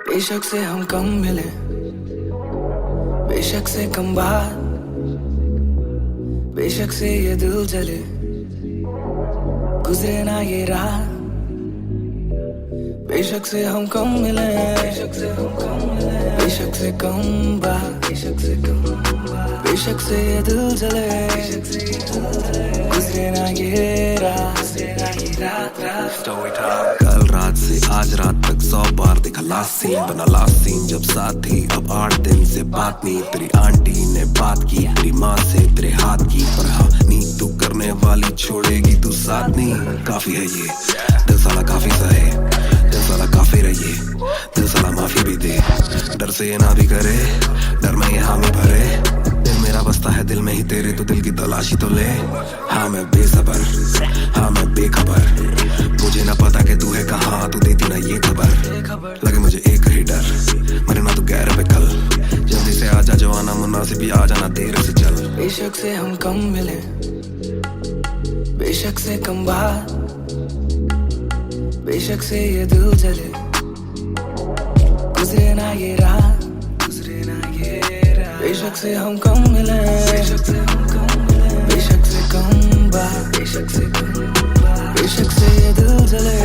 बेशक से हम कम मिले, बेशक से कम बात, बेशक से ये दिल जले, गुजरे ना ये रात। बेशक से हम कम मिले, बेशक से हम कम मिले, बेशक से कम बात, बेशक से कम बात, बेशक से ये दिल जले, गुजरे ना ये रात, कल रात से आज रात तक 100 बार देखा लास्ट सीन, बना लास्ट सीन जब साथ थी। अब 8 दिन से बात नहीं, तेरी आंटी ने बात की, तेरी माँ से तेरे हाथ की। पर हाँ नींद तू करने वाली छोड़ेगी तू साथ नहीं। काफी है ये दिल साला, काफी सहे दिल साला, काफी रहिए दिल साला, माफी भी दे। डर से ये ना भी करे, डर में ये हामी भरे। दिल मेरा बसता है दिल में ही तेरे, तो दिल की तलाशी तो ले। हाँ मैं बेसबर, हाँ मैं बेखबर, मुझे ना पता कि तू है कहाँ, तू देती ना ये खबर। लगे मुझे एक ही डर, मरे ना तू गैर पे कल। जल्दी से आजा जो आना मुनासिब, भी आ जाना देर से चल। बेशक से हम कम मिले, बेशक से कम बात, बेशक से ये दिल जले, गुजरे ना ये रात, गुजरे ना ये रात। बेशक से हम कम मिले, बेशक से हम कम मिले, बेशक से कम बात, बेशक से कम बात, बेशक से ये दिल जले,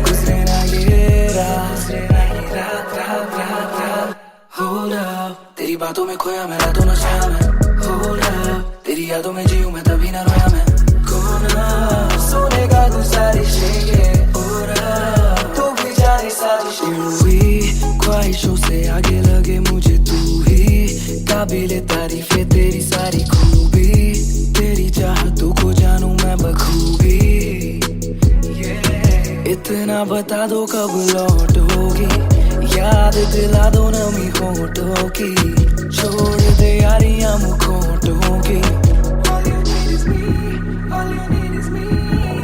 गुजरे ना ये रात, गुजरे ना ये रात, रात, रात, रात। Hold up, तेरी बातों में खोया मैं, रातों न सोया मैं। Hold up, तेरी यादों में जीऊं मैं, तभी ना रोया मैं। कोना सोनेगा तू सारी शेगे, तू भी जाने साजिश हुई। ख्वाहिशों से आगे लगे मुझे तू ही, काबिले तारीफ है तेरी सारी खूबी। तेरी चाहतों को जानूं मैं बखूबी। इतना बता दो कब लौटोगी, याद दिला दो नमी होठों की। छोड़ दे यारियां मुखोटों की।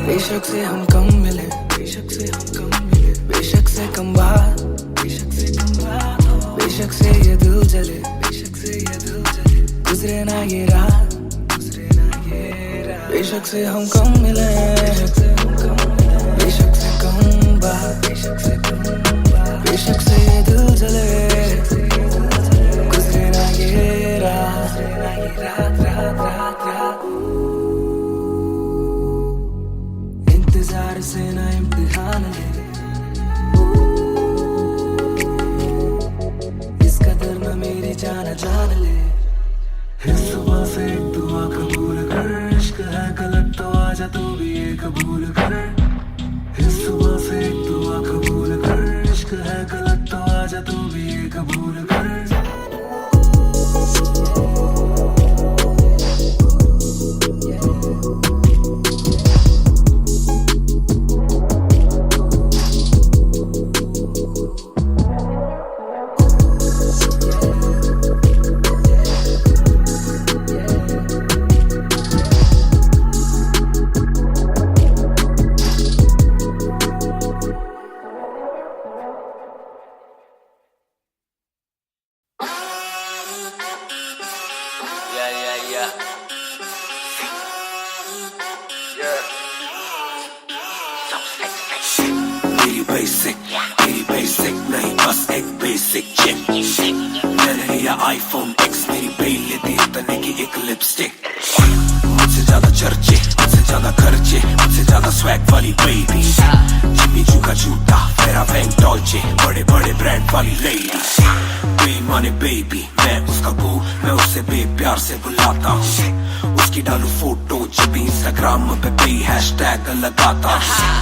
बेशक से हम कम मिले, बेशक से हम कम मिले, बेशक से कम बात, बेशक से कम बात, बेशक से ये दिल जले, बेशक से ये दिल जले, गुजरे ना ये रात, गुजरे ना ये रात। बेशक से हम कम मिले, बेशक से हम कम मिले, बेशक से कम बात, बेशक से कम बात, बेशक से ये दिल जले, गुजरे ना ये रात, गुजरे ना ये रात, रात, रात, रात। इंतजार से ना इम्तिहान ले, इस कदर में मेरी जान जान ले। इस सुबह से एक दुआ कबूल कर, इश्क है गलत तो आजा तू भी ये कबूल कर। इस सुबह से एक दुआ कबूल कर, इश्क है गलत तो आजा तू भी ये कबूल कर। मेरी बेसिक नहीं बस एक बेसिक चिप। मैंने लिया iPhone X, मेरी बेल लेती है तने की एक लिपस्टिक। मुझसे ज्यादा चर्चे, मुझसे ज्यादा खर्चे, मुझसे ज्यादा स्वैग वाली बेबी। जिम्मी चू का जूता, फेरा वैंग डॉल्चे, बड़े बड़े ब्रांड वाली लेडी। बेईमाने बेबी, मैं उसका बू, मैं उससे बेप्यार से बुलाता हूँ। उसकी डालू फोटो जब भी इंस्टाग्राम पे हैशटैग लगाता हूँ।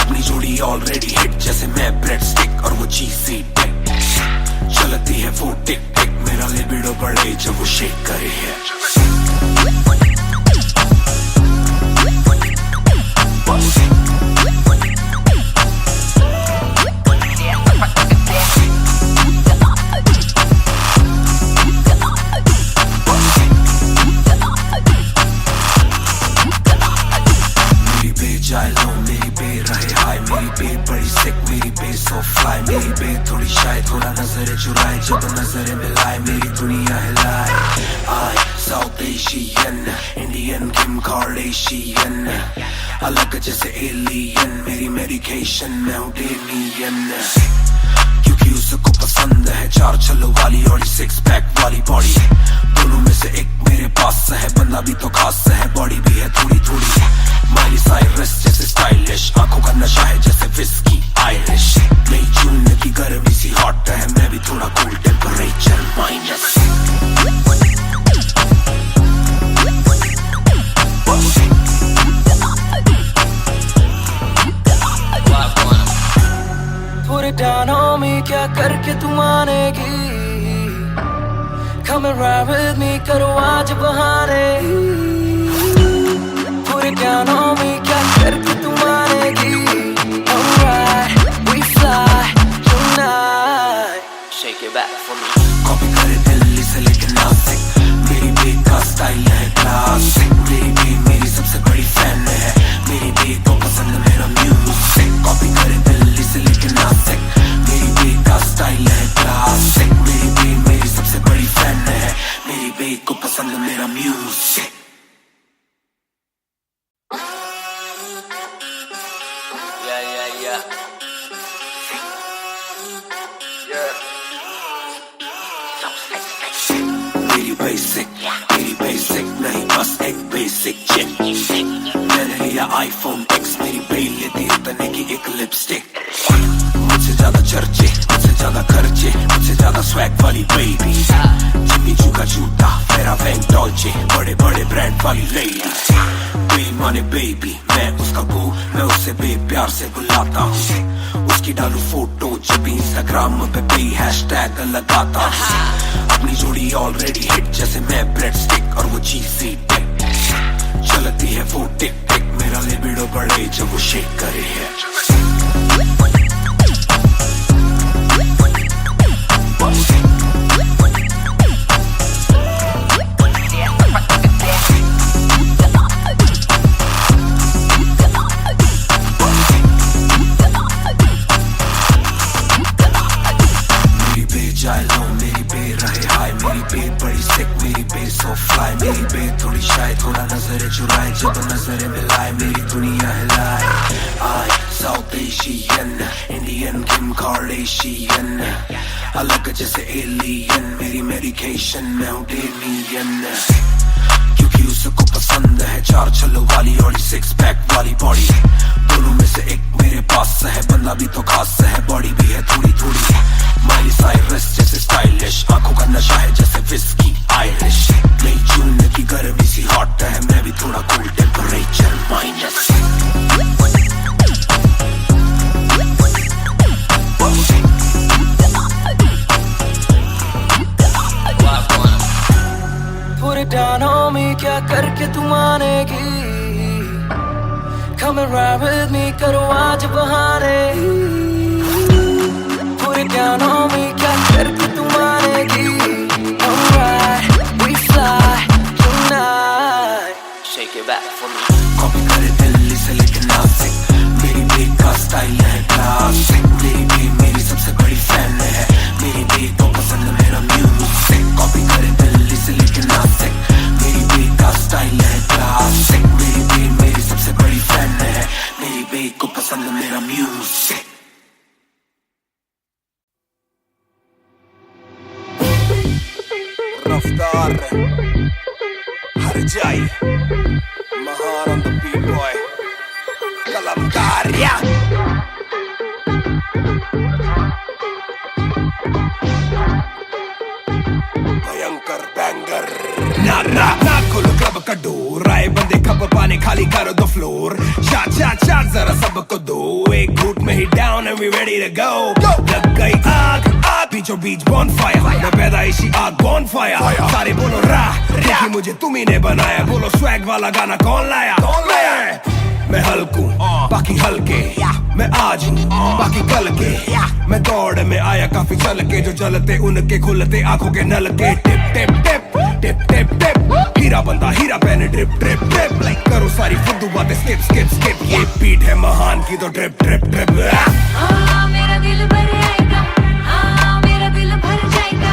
अपनी जोड़ी ऑलरेडी हिट, जैसे मैं ब्रेड स्टिक और वो चीज़ी टिक। चलती है वो टिक टिक, मेरा लिबिडो बढ़े जब वो शेक करे है। मेरी बे बड़ी सिक, मेरी बे सो फ्लाई, मेरी बे थोड़ी शाय, थोड़ा नजर चुराए जब नजर नजरे मिलाए मेरी दुनिया हिलाए। आई साउथ एशियन इंडियन किम कार्डेशियन, अलग जैसे एलियन मेरी मेडिकेशन मैं हूँ डेलियन। क्योंकि उसको पसंद है चार छल्लों वाली और सिक्स पैक वाली बॉडी, दोनों में से एक मेरे पास है, बंदा भी तो खास है, बॉडी भी है थोड़ी थोड़ी। माइली साइरस जैसे स्टाइलिश, आंखों का नशा है जैसे विस्की आयरिश। मई जून की गर्मी सी हॉट है, मैं भी थोड़ा cool temperature minus. Put it down on me, क्या करके तू मानेगी? Come and ride with me, करो आज बहाने। Put it down on me, क्या करके तू मानेगी? Alright, we fly tonight. Shake it back for me. Copy करे दिल्ली से लेके नासिक, मेरी बेक का स्टाइल है क्लासिक। मेरी बेक मेरी सबसे बड़ी फैन है, मेरी बेक को पसंद मेरा म्यूजिक। कॉपी करे दिल्ली से लेके नासिक, मेरी बेक का स्टाइल है क्लासिक। मेरी बेक मेरी सबसे बड़ी फैन है, मेरी बेक को पसंद मेरा म्यूजिक। मेरी बेसिक नहीं बस एक बेसिक चिप। मैंने लिया आईफोन X, मेरी बेल लेती उतने की एक लिपस्टिक। मुझसे ज्यादा चर्चे, मुझसे ज्यादा खर्चे, मुझसे ज्यादा स्वैग वाली बेबी। जिम्मी चू का जूता, मेरा वैंक डॉल्चे, बड़े बड़े ब्रांड वाली लेडी। बे माने बेबी, मैं उसका बू, मैं उसे बे प्यार से बुलाता हूँ। उसकी डालू फोटो जब इंस्टाग्राम पे बे हैशटैग लगाता हूँ। अपनी जोड़ी ऑलरेडी हिट जैसे मैं ब्रेड स्टिक और वो चीज़ी टिक। चलती है वो टिक टिक, मेरा लिबिडो बढ़े जब वो शेक करे है। मेरी बे थोड़ी शायद थोड़ा नजरे चुराए, जब नजरे मिलाए मेरी दुनिया हिलाए। आई साउथ एशियन इंडियन किम कार्डेशियन, अलग जैसे एलियन मेरी मेडिकेशन मैं हूँ डेलियन। क्योंकि उसको पसंद है चार छल्लों वाली और सिक्स पैक वाली बॉडी, दोनों में से एक मेरे पास है, बंदा भी तो खास है, बॉडी भी है थोड़ी थोड़ी। माइली साइरस जैसे स्टाइलिश, आंखों का नशा है जैसे विस्की आयरिश। मई जून की गर्मी सी हॉट है, मैं भी थोड़ा cool temperature minus. Put it down on me, क्या करके तू मानेगी? Come and ride with me, करो आज बहाने। Put it down on me, क्या करके तू मानेगी? Alright, we fly tonight. Shake it back for me. Copy करे दिल्ली से लेके नासिक, मेरी बेक का स्टाइल है क्लासिक। मेरी बेक मेरी सबसे बड़ी फैन है, मेरी बेक को पसंद मेरा म्यूजिक। कॉपी करे दिल्ली से लेके नासिक, मेरी बेक का स्टाइल है क्लासिक। मेरी बेक मेरी सबसे बड़ी फैन है, मेरी बेक को पसंद मेरा म्यूजिक। रफ्तार हर जाई, महान on the beat boy, कलमकार या भयंकर बैंगर। ना खोलो क्लब का डोर, आए बंदे खबर पाने खाली करो दो फ्लोर। शाट जरा सबको दो, एक घूट में ही down and we ready to go. लग गई आग बीचों बीच बॉनफायर, मैं पैदाइशी आग बॉनफायर। सारे बोलो क्योंकि मुझे तुम्ही ने बनाया, बोलो स्वैग वाला गाना कौन लाया? मैं हल्कू बाकी हल्के, मैं आज हूँ बाकी कल के। मैं दौड़ में आया काफी चल के, जो चलते उनके खुलते आंखों के नल के। टिप टिप टिप टिप टिप टिप, हीरा बंदा हीरा पहने ड्रिप ड्रिप ड्रिप। लाइक करो सारी फुद्दू बातें स्किप स्किप स्किप, ये बीट है महान की तो ड्रिप ड्रिप ड्रिप। मेरा दिल भर आएगा, मेरा दिल भर जाएगा।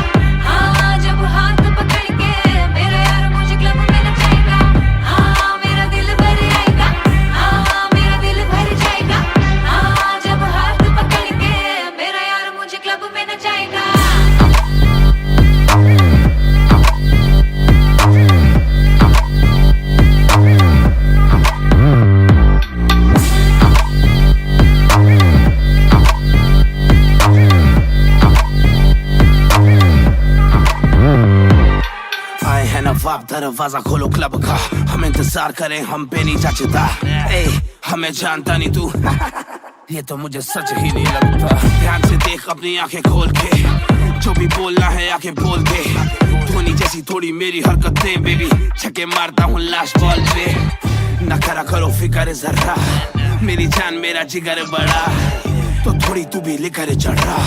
नवाब दरवाजा खोलो क्लब का, हम इंतजार करें हम पे नहीं जचता। ए हमें जानता नहीं तू ये तो मुझे सच ही नहीं लगता। ध्यान से देख अपनी आंखें खोल के, जो भी बोलना है आके बोल दे। धोनी जैसी थोड़ी मेरी हरकतें बेबी, छक्के मारता हूँ लास्ट बॉल पे। न करा करो फिक्र जरा, मेरी जान मेरा जिगर बड़ा, तो थोड़ी तू भी लेकर चढ़ा।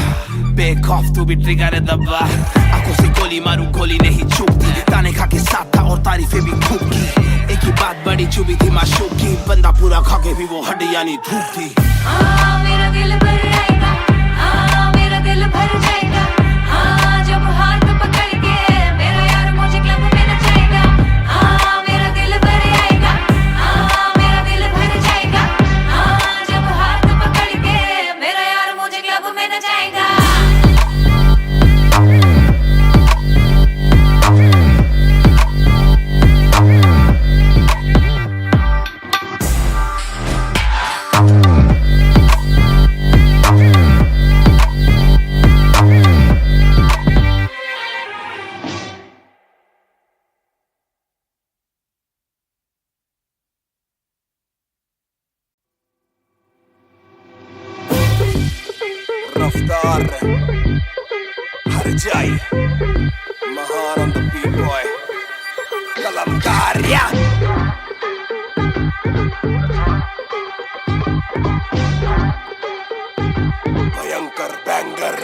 बेक ऑफ तू भी ट्रिगर दबा, आंखों से गोली मारूं गोली नहीं चूकती। ताने खा के साथ था और तारीफें भी खूब की, एक ही बात बड़ी चुभी थी माशूक की। बंदा पूरा खा के भी वो हड्डियां नहीं धूप थी। मेरा दिल भर जाएगा, मेरा दिल भर जाएगा। जब हाथ पकड़ के मेरा यार मुझे क्लब में नचाएगा। मेरा दिल भर जाएगा, मेरा दिल भर जाएगा। जब हाथ पकड़ के मेरा यार मुझे क्लब में नचाएगा। रफ्तार हर जाई महान on the beat boy कलमकार या भयंकर बैंगर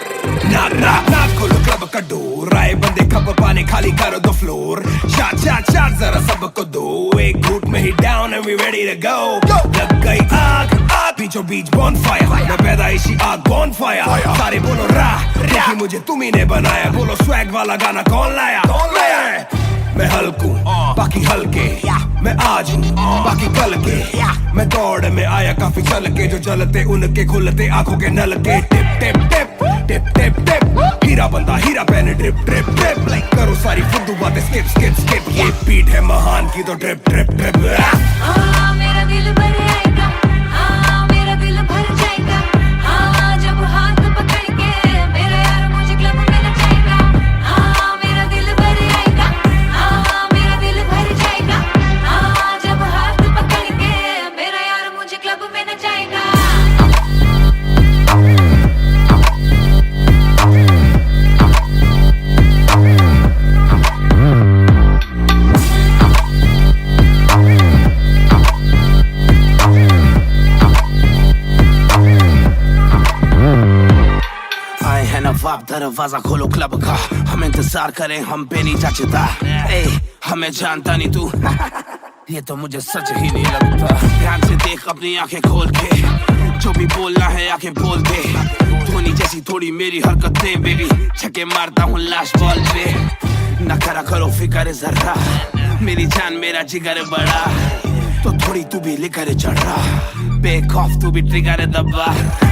ना खोलो क्लब का डोर, आए बंदे कप पाने खाली करो दो फ्लोर। शाट जरा सबको दो, एक घूट में ही down and we ready to go. लग गई आग बीचों बीच बॉनफायर, मैं पैदाइशी आग बॉनफायर। सारे बोलो रा क्योंकि मुझे तुम्ही ने बनाया। बोलो स्वैग वाला गाना कौन लाया? मैं हल्कू बाकी हल्के, मैं आज हूँ बाकी कल के। मैं दौड़ में आया काफी चल के, जो चलते उनके खुलते आंखों के नल के। टिप टिप टिप टिप टिप टिप, हीरा बंदा हीरा पहने ड्रिप ड्रिप ड्रिप। लाइक करो सारी फुद्दू बातें स्किप स्किप स्किप, ये बीट है महान की तो ड्रिप ड्रिप ड्रिप। मेरा दिल भर जाएगा, मेरा दिल भर जाएगा। जब हाथ पकड़ के मेरा यार मुझे क्लब में नचाएगा। मेरा दिल भर जाएगा, मेरा दिल भर जाएगा। जब हाथ पकड़ के मेरा यार मुझे क्लब में नचाएगा। नवाब दरवाजा खोलो क्लब का, हम इंतजार करें हम पे नहीं जचता। ए हमें जानता नहीं तू ये तो मुझे सच ही नहीं लगता। ध्यान से देख अपनी आंखें खोल के, जो भी बोलना है आके बोल दे। धोनी जैसी थोड़ी मेरी हरकतें बेबी, छक्के मारता हूँ लास्ट बॉल पे। न करा करो फिक्र जरा, मेरी जान मेरा जिगर बड़ा, तो थोड़ी तू भी लेकर चढ़ा। बेक ऑफ तू भी ट्रिगर दबा,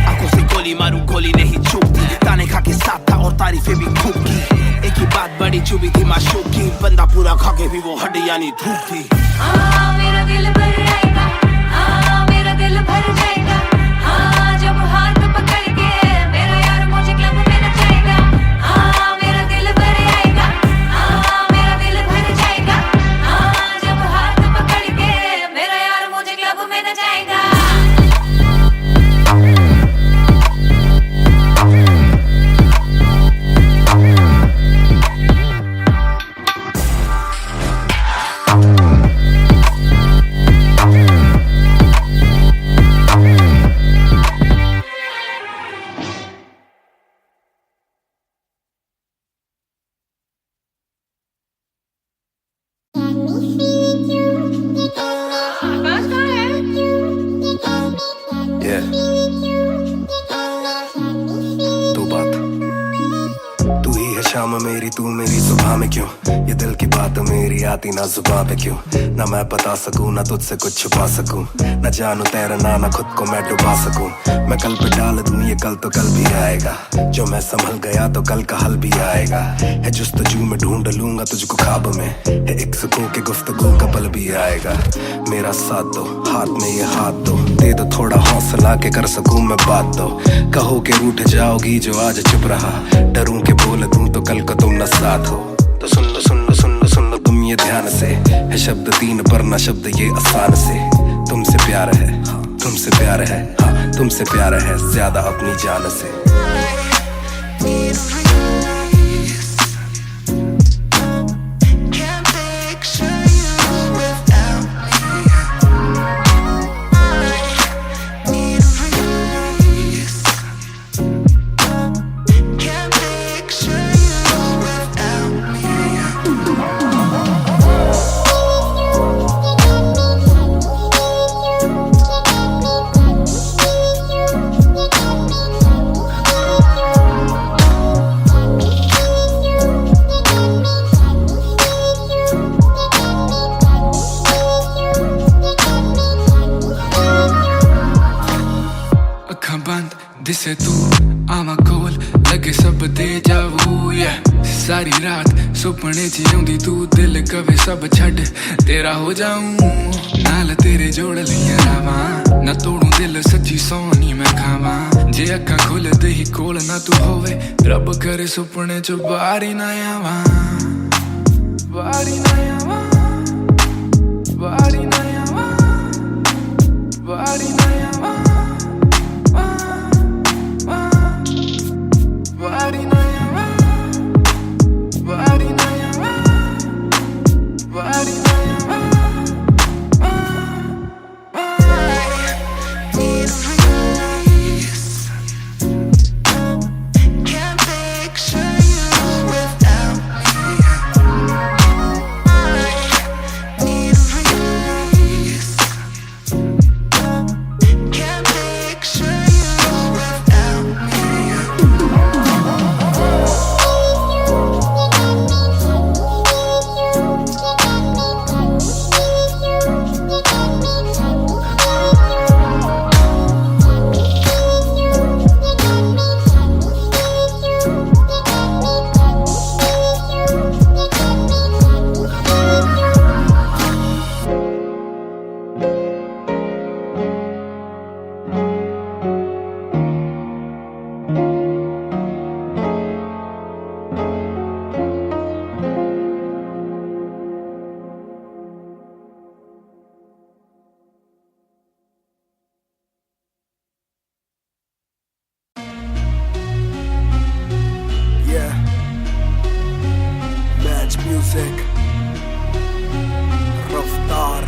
आंखों से गोली मारूं गोली नहीं चूकती। ताने खा के साथ था और तारीफें भी खूब की, एक ही बात बड़ी चुभी थी माशूक की। बंदा पूरा खा के भी वो हड्डियां नहीं धूप थी। मेरा दिल भर जाएगा, मेरा दिल भर जाएगा। जब हाथ पकड़ के मेरा यार मुझे क्लब में नचाएगा। मेरा दिल भर जाएगा, मेरा दिल भर जाएगा। जब हाथ पकड़ के मेरा यार मुझे क्लब में नचाएगा। शाम मेरी तू मेरी सुबह में क्यों, ये दिल की बात मेरी आती ना जुबां पे क्यों। ना मैं बता सकूं ना तुझसे कुछ छुपा सकूं, ना जानू तैरना ना खुद को मैं डुबा सकूं। मैं कल पे डाल दूं ये कल तो कल भी आएगा, जो मैं संभल गया तो कल का हल भी आएगा। है जुस्तजू में ढूंढ लूंगा तुझको ख्वाब में, है एक सुकून के गुफ्तगू का पल भी आएगा। मेरा साथ दो हाथ में ये हाथ दो, दे दो थोड़ा हौसला के कर सकूं मैं बात दो। कहो के रूठ जाओगी जो आज चुप रहा, डरूं के बोल दूं तो कल को तुम न साथ हो। तो सुन लो सुन लो सुन लो सुन लो तुम सुनिए ध्यान से, है शब्द तीन पर ना शब्द ये आसान से। तुमसे प्यार है, तुमसे प्यार है, हाँ तुमसे प्यार है ज्यादा अपनी जान से। दिसे तू आवा कोल लगे सब दे जावू सारी रात सुपने च आउंदी तू दिल कवे सब छड़ तेरा हो जाऊं नाल तेरे जोड़ लिया रावां ना तोड़ू दिल सच्ची सोनी मैं खावा जे अखा खोल दे ही कोल ना तू होवे रब करे सुपने च बारी ना आवा बारी ना आवा बारी ना आवा बारी ना आवा Body na yawa, body na yawa, body na yawa. Need release. Can't picture you without me. Need release. Can't picture you without me. Music Raftaar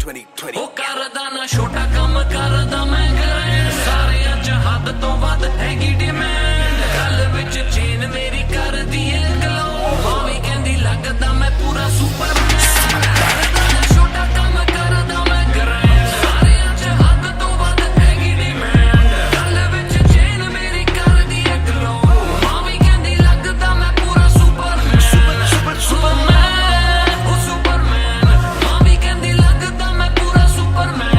2020 ਉਹ ਕਰਦਾ ਨਾ ਛੋਟਾ ਕੰਮ ਕਰਦਾ ਮੈਂ ਗ੍ਰੈਂਡ ਸਾਰਿਆਂ ਚ ਹੱਦ ਤੋਂ ਵੱਧ ਹੈਗੀ ਡਿਮਾਂਡ ਗੱਲ ਵਿੱਚ ਚੇਨ ਮੇਰੀ ਕਰਦੀ ਏ ਗਲੋ ਹਾਂ ਵੀ ਕਹਿੰਦੀ ਲੱਗਦਾ ਮੈਂ ਪੂਰਾ ਸੁਪਰਮੈਨ ਕਰਦਾ ਨਾ ਛੋਟਾ ਕੰਮ ਕਰਦਾ ਮੈਂ ਗ੍ਰੈਂਡ ਸਾਰਿਆਂ ਚ ਹੱਦ ਤੋਂ ਵੱਧ ਹੈਗੀ ਡਿਮਾਂਡ ਗੱਲ ਵਿੱਚ ਚੇਨ ਮੇਰੀ ਕਰਦੀ ਏ ਗਲੋ ਹਾਂ ਵੀ ਕਹਿੰਦੀ ਲੱਗਦਾ ਮੈਂ ਪੂਰਾ ਸੁਪਰਮੈਨ ਉਹ ਸੁਪਰਮੈਨ ਹਾਂ ਵੀ ਕਹਿੰਦੀ ਲੱਗਦਾ ਮੈਂ ਪੂਰਾ ਸੁਪਰਮੈਨ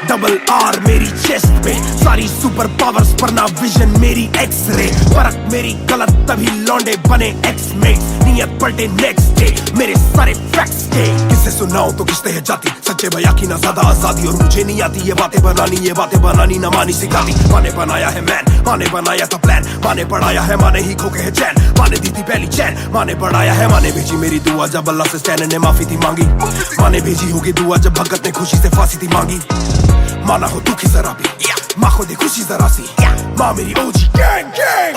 डबल आर मेरी चेस्ट पे सारी सुपर पावर्स पर ना विजन मेरी एक्स-रे फर्क मेरी गलत तभी लौंडे बने एक्स-मेट नियत पलटे नेक्स्ट डे मेरे सारे फैक्ट्स के किससे सुनाऊं तो किस्ते है जाती सच्चे भैया की ना ज्यादा आजादी और मुझे नहीं आती ये बातें बनानी ना मानी सिखाती माने बनाया है मैन माने बनाया था प्लान माने पढ़ाया है माने ही खोके है चैन माने दी थी पहली चैन माने बढ़ाया है माने भेजी मेरी दुआ जब अल्लाह से स्टैन ने माफी थी मांगी माने भेजी होगी दुआ जब भगत ने खुशी से फांसी थी मांगी माना हो दुखी जरा भी माँ को दे खुशी जरा सी माँ मेरी ओजी गैंग गैंग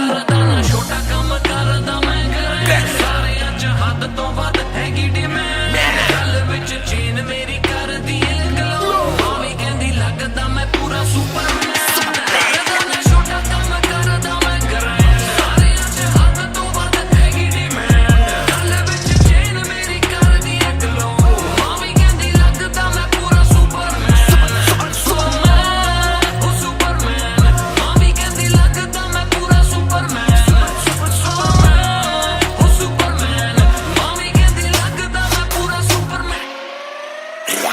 ਕਰਦਾ ਨਾ ਛੋਟਾ ਕੰਮ ਕਰਦਾ ਮੈਂ ਗ੍ਰੈਂਡ ਸਾਰਿਆਂ ਚ ਹੱਦ ਤੋਂ ਵੱਧ ਹੈਗੀ ਡਿਮਾਂਡ ਗੱਲ ਵਿੱਚ ਚੇਨ ਮੇਰੀ ਕਰਦੀ ਏ ਗਲੋ ਹਾਂ ਵੀ ਕਹਿੰਦੀ ਲੱਗਦਾ ਮੈਂ ਪੂਰਾ ਸੁਪਰਮੈਨ ਕਰਦਾ ਨਾ ਛੋਟਾ ਕੰਮ ਕਰਦਾ ਮੈਂ ਗ੍ਰੈਂਡ ਸਾਰਿਆਂ ਚ ਹੱਦ ਤੋਂ ਵੱਧ ਹੈਗੀ ਡਿਮਾਂਡ ਗੱਲ ਵਿੱਚ ਚੇਨ ਮੇਰੀ ਕਰਦੀ ਏ ਗਲੋ ਹਾਂ ਵੀ ਕਹਿੰਦੀ ਲੱਗਦਾ ਮੈਂ ਪੂਰਾ ਸੁਪਰਮੈਨ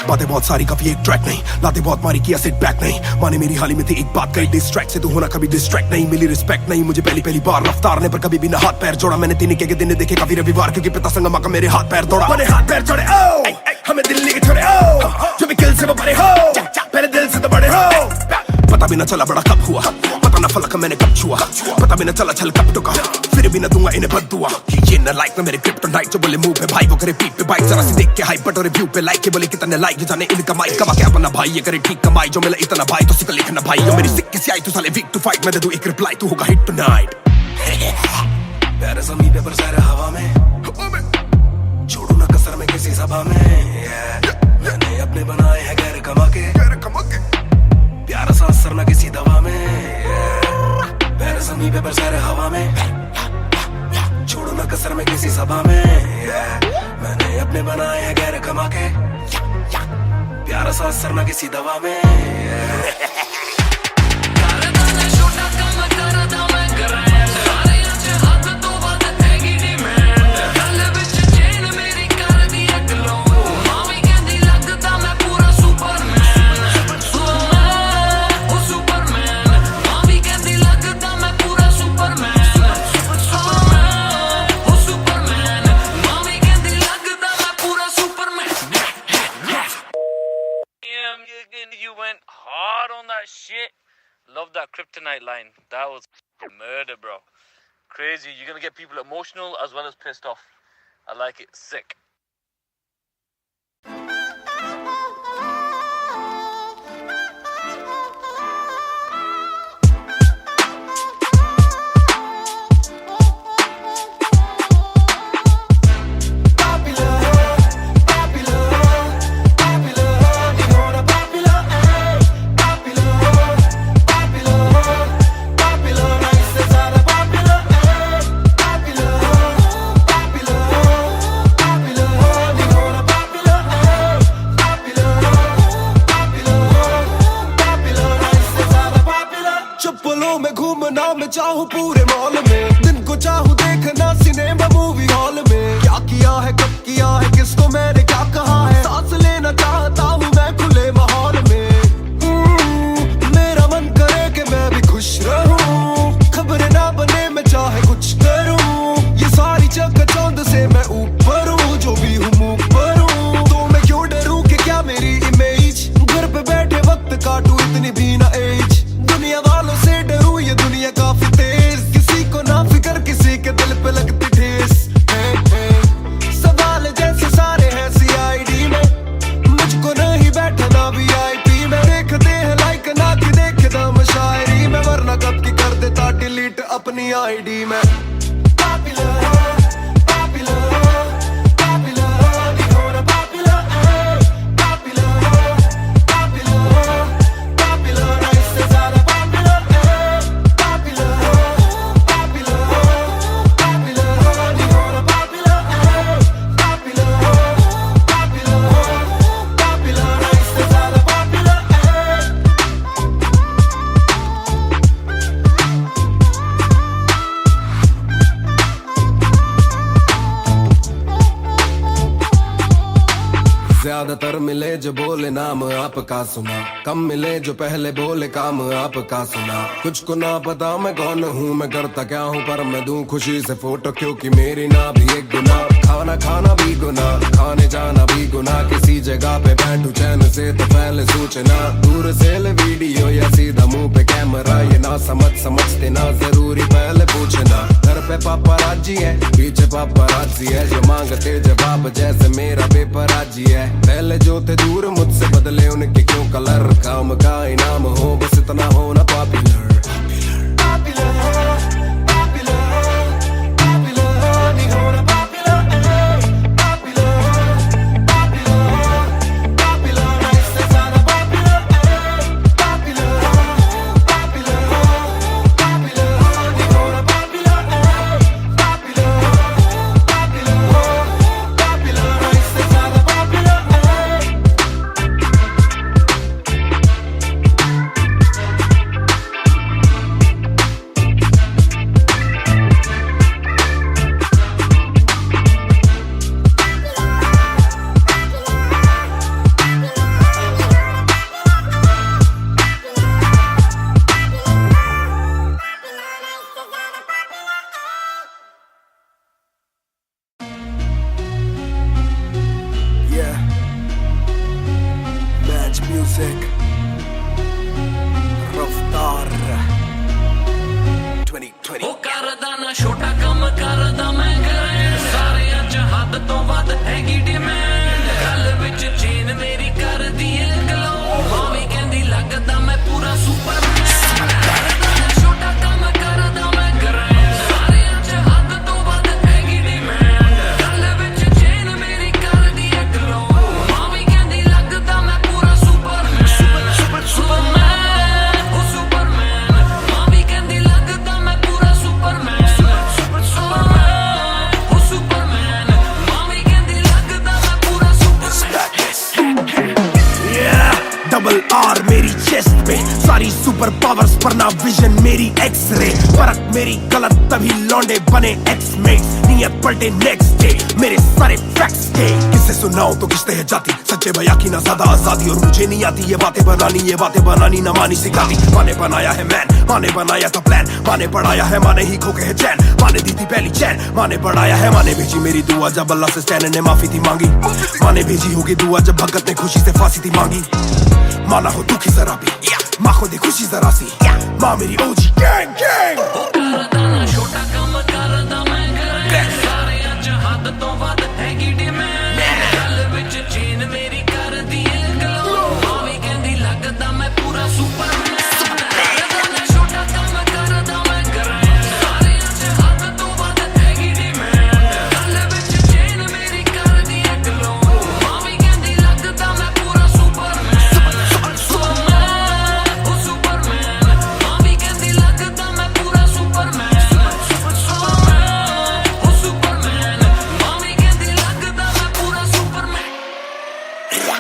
बातें बहुत सारी कभी एक ट्रैक नहीं लाते बहुत मारी किया सिट बैक नहीं माने मेरी हाल ही में थी एक बात कही डिस्ट्रैक्ट से तू होना कभी डिस्ट्रैक्ट नहीं मिली रिस्पेक्ट नहीं मुझे पहली बार रफ्तार ने पर कभी भी ना हाथ पैर जोड़ा मैंने तीन के दिन देखे काफी रविवार क्योंकि पिता संगमा का मेरे हाथ पैर दौड़ा मैंने हाथ पैर जोड़े ओ हमें दिल्ली के छोड़े ओ जो भी किल से वो बड़े हो पहले दिल से तो बड़े हो भी ना चला बड़ा कब हुआ, पता ना फलक मैंने कब छुआ, पता भी ना चला छल कब टुका, फिर भी ना दूंगा इन्हें बद्दुआ। ये न लाइक ना मेरे क्रिप्टोनाइट जो बोले मुंह पे भाई वो करे पीठ पे बाइक, जरा सी देख के हाइप बट और रिव्यू पे लाइक, ये बोले कितने लाइक जाने इनका माइक कमा क्या बना भाई, ये करे ठीक कमाई जो मिला इतना भाई तो सिक लिखना भाई, यो मेरी सिक किसी आई तू साले वीक टू फाइट, मैं दे दूं एक रिप्लाई तू होगा हिट टुनाइट। प्यारे ज़मीं पे बरसाए हवा में, छोड़ू ना कसर में किसी सभा में, मैंने अपने बनाए हैं गैर कमा के, प्यारा सा असर ना किसी दवा में, प्यारे ज़मीं पे बरसाए हवा में, छोड़ू ना कसर में किसी सभा में, मैंने अपने बनाए हैं गैर कमा के, प्यारा सा असर ना किसी दवा में। You went hard on that shit. Love that kryptonite line. That was murder, bro. Crazy. You're gonna get people emotional as well as pissed off. I like it. Sick. मैं चाहूँ पूरे मॉल में, दिन को चाहूँ देखना सिनेमा मूवी हॉल में, क्या किया है कब किया है किसको मैंने क्या कहा है, सांस लेना चाहता हूँ मैं खुले माहौल में, मेरा मन करे कि मैं भी खुश रहूं, खबर ना बने मैं चाहे कुछ करूं, ये सारी चकाचौंध से मैं ऊपर हूँ, जो भी हूँ मुँह पर हूँ, तो मैं क्यों डरूं कि क्या मेरी इमेज, घर पे बैठे वक्त काटूं इतनी भी ना एज, दुनिया वालों से डरूं ये दुनिया काफी तेज, किसी को ना फिकर किसी के दिल पे लगती ठेस, सवाल जैसे सारे हैं सीआईडी में, मुझको नहीं बैठना वीआईपी में, देखते हैं लाइक ना कि देखता मैं शायरी में, वरना कब की कर देता डिलीट अपनी आईडी में। ज्यादातर मिले जो बोले नाम आपका सुना, कम मिले जो पहले बोले काम आपका सुना, कुछ को ना पता मैं कौन हूँ मैं करता क्या हूँ, पर मैं दूं खुशी से फोटो क्योंकि मेरी ना भी एक गुना, खाना खाना भी गुना, खाने जाना भी गुना, किसी जगह पे बैठू चैन से तो पहले सूचना, दूर से ले वीडियो या सीधा मुंह पे कैमरा, ये ना समझते ना जरूरी पहले पूछना, घर पे पापाराजी है पीछे पापाराजी है, जो मांगते जवाब जैसे मेरा पेपर आजी है, पहले जो थे दूर मुझसे बदले उनके क्यों कलर, काम का इनाम हो बस इतना हो ना popular. Music, rough double R मेरी चेस्ट पे, सारी सुपर पावर्स पर ना विजन मेरी एक्सरे। फर्क मेरी गलत तभी लौंडे बने एक्समेट्स, नियत पलटे नेक्स्ट डे मेरे सारे फैक्ट्स के। किससे सुनाऊं तो किसते है जाती, सच्चे भैया की ना ज्यादा आजादी। और मुझे नहीं आती ये बातें बनानी ना मानी सिखाती। माने बनाया है मैन, माने बनाया था प्लान, माने पढ़ाया है माने ही खो के है चैन। माने दी थी पहली चैन, माने बढ़ाया है माने भेजी मेरी दुआ जब अल्लाह से स्टैन ने माफी थी मांगी। माने भेजी होगी दुआ जब भगत ने खुशी से फांसी थी मांगी। माना हो दुखी जरा भी, माँ को दी खुशी जरा सी, माँ मेरी ओजी गैंग गैंग। छोटा काम करदा मैं ग्रैंड, सारे अज हद तो वध हैगी डिमांड। गल विच चेन मेरी कर दी है ग्लो, मावी कहंदी लगदा मैं पूरा सुपरमैन। छोटा काम करदा मैं ग्रैंड, सारे अज हद तो वध हैगी डिमांड। गल विच चेन मेरी कर दी है ग्लो, मावी कहंदी लगदा मैं पूरा सुपरमैन। सुपरमैन, ओ सुपरमैन, मावी कहंदी लगदा मैं पूरा सुपरमैन।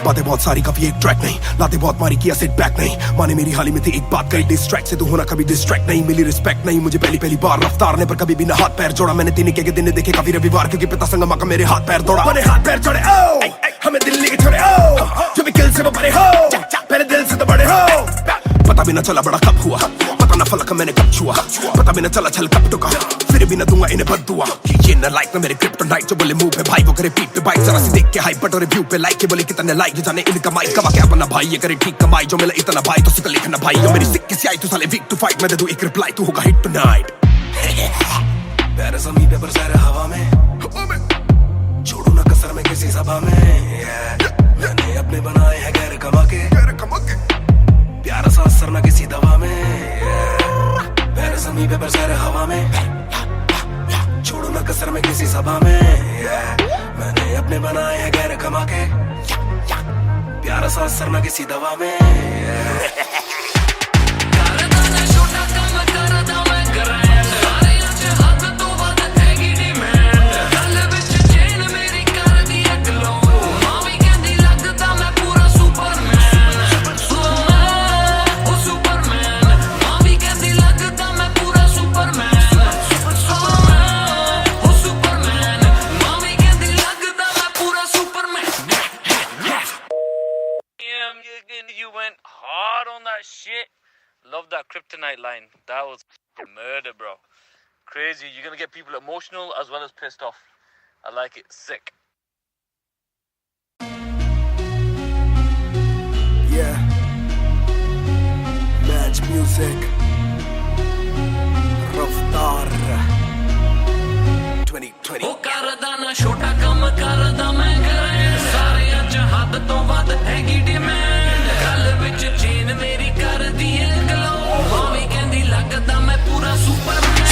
बातें बहुत सारी कभी एक ट्रैक नहीं, लाते बहुत मारी किया सेट बैक नहीं। माने मेरी हाल ही में थी एक बात कही, डिस्ट्रैक्ट से तू होना कभी डिस्ट्रैक्ट नहीं। मिली रिस्पेक्ट नहीं मुझे पहली बार रफ्तार ने, पर कभी भी ना हाथ पैर जोड़ा मैंने। तीन के दिन देखे काफी रविवार, क्योंकि पिता संगमा का मेरे हाथ पैर दौड़ा। मैंने हाथ पैर जोड़े ओ हमें दिल्ली के छोड़े ओ, जो भी किल से वो बड़े हो, मेरे दिल से तो बड़े हो। पता भी ना चला बड़ा कब हुआ, पता ना फलक मैंने कब छुआ, पता भी ना चला छल कब टुका, फिर भी ना दूंगा इन्हें बद्दुआ। ये न लाइक ना मेरे क्रिप्टोनाइट, जो बोले मुंह पे भाई वो करे पीठ पे बाइक। जरा सी देख के हाइप बट और रिव्यू पे लाइक के बोले कितने लाइक, जाने इनका माइक कमा के अपना भाई ये करे ठीक कमाई। जो मिला इतना भाई तो सिक्का लिखना भाई, और मेरी सिक्की सी आई तू साले वीक टू फाइट। मैं दे दूं एक रिप्लाई तू होगा हिट टुनाइट। पैर समी पेपर सारे हवा में, छोड़ू ना कसर में किसी सभा में। मैंने अपने बनाए हैं गैर कमा के, प्यारा सा असर ना किसी दवा में। पैर समी पेपर सारे हवा में, छोड़ू ना कसर में किसी सभा में। मैंने अपने बनाए हैं गैर कमा के, प्यारा सा असर ना किसी दवा में। करदा ना छोटा काम करदा मैं ग्रैंड, सारे अज हद तो वध हैगी डिमांड। गल विच चेन मेरी कर दी है ग्लो, मावी कहंदी लगदा मैं पूरा सुपरमैन। सुपरमैन, ओ सुपरमैन, मावी कहंदी लगदा मैं पूरा सुपरमैन। सुपरमैन, ओ सुपरमैन, मावी कहंदी लगदा मैं पूरा Superman. You went hard on that shit. Love that kryptonite line. That was murder, bro. Crazy. You're gonna get people emotional as well as pissed off. I like it. Sick. Yeah. Match music. Raftar. 2020. ਉਹ ਕਰਦਾ ਨਾ ਛੋਟਾ ਕੰਮ ਕਰਦਾ ਮੈਂ grand, ਸਾਰੇ ਅੱਜ ਹੱਦ ਤੋਂ ਵੱਧ ਹੈਗੀ ਡਿਮਾਂਡ। ਗੱਲ ਵਿੱਚ ਚੇਨ ਮੇਰੀ ਕਰਦੀ ਏ ਗਲੋ, ਮਾਵੀ ਕਹਿੰਦੀ ਲੱਗਦਾ ਮੈਂ ਪੂਰਾ ਸੁਪਰਮੈਨ।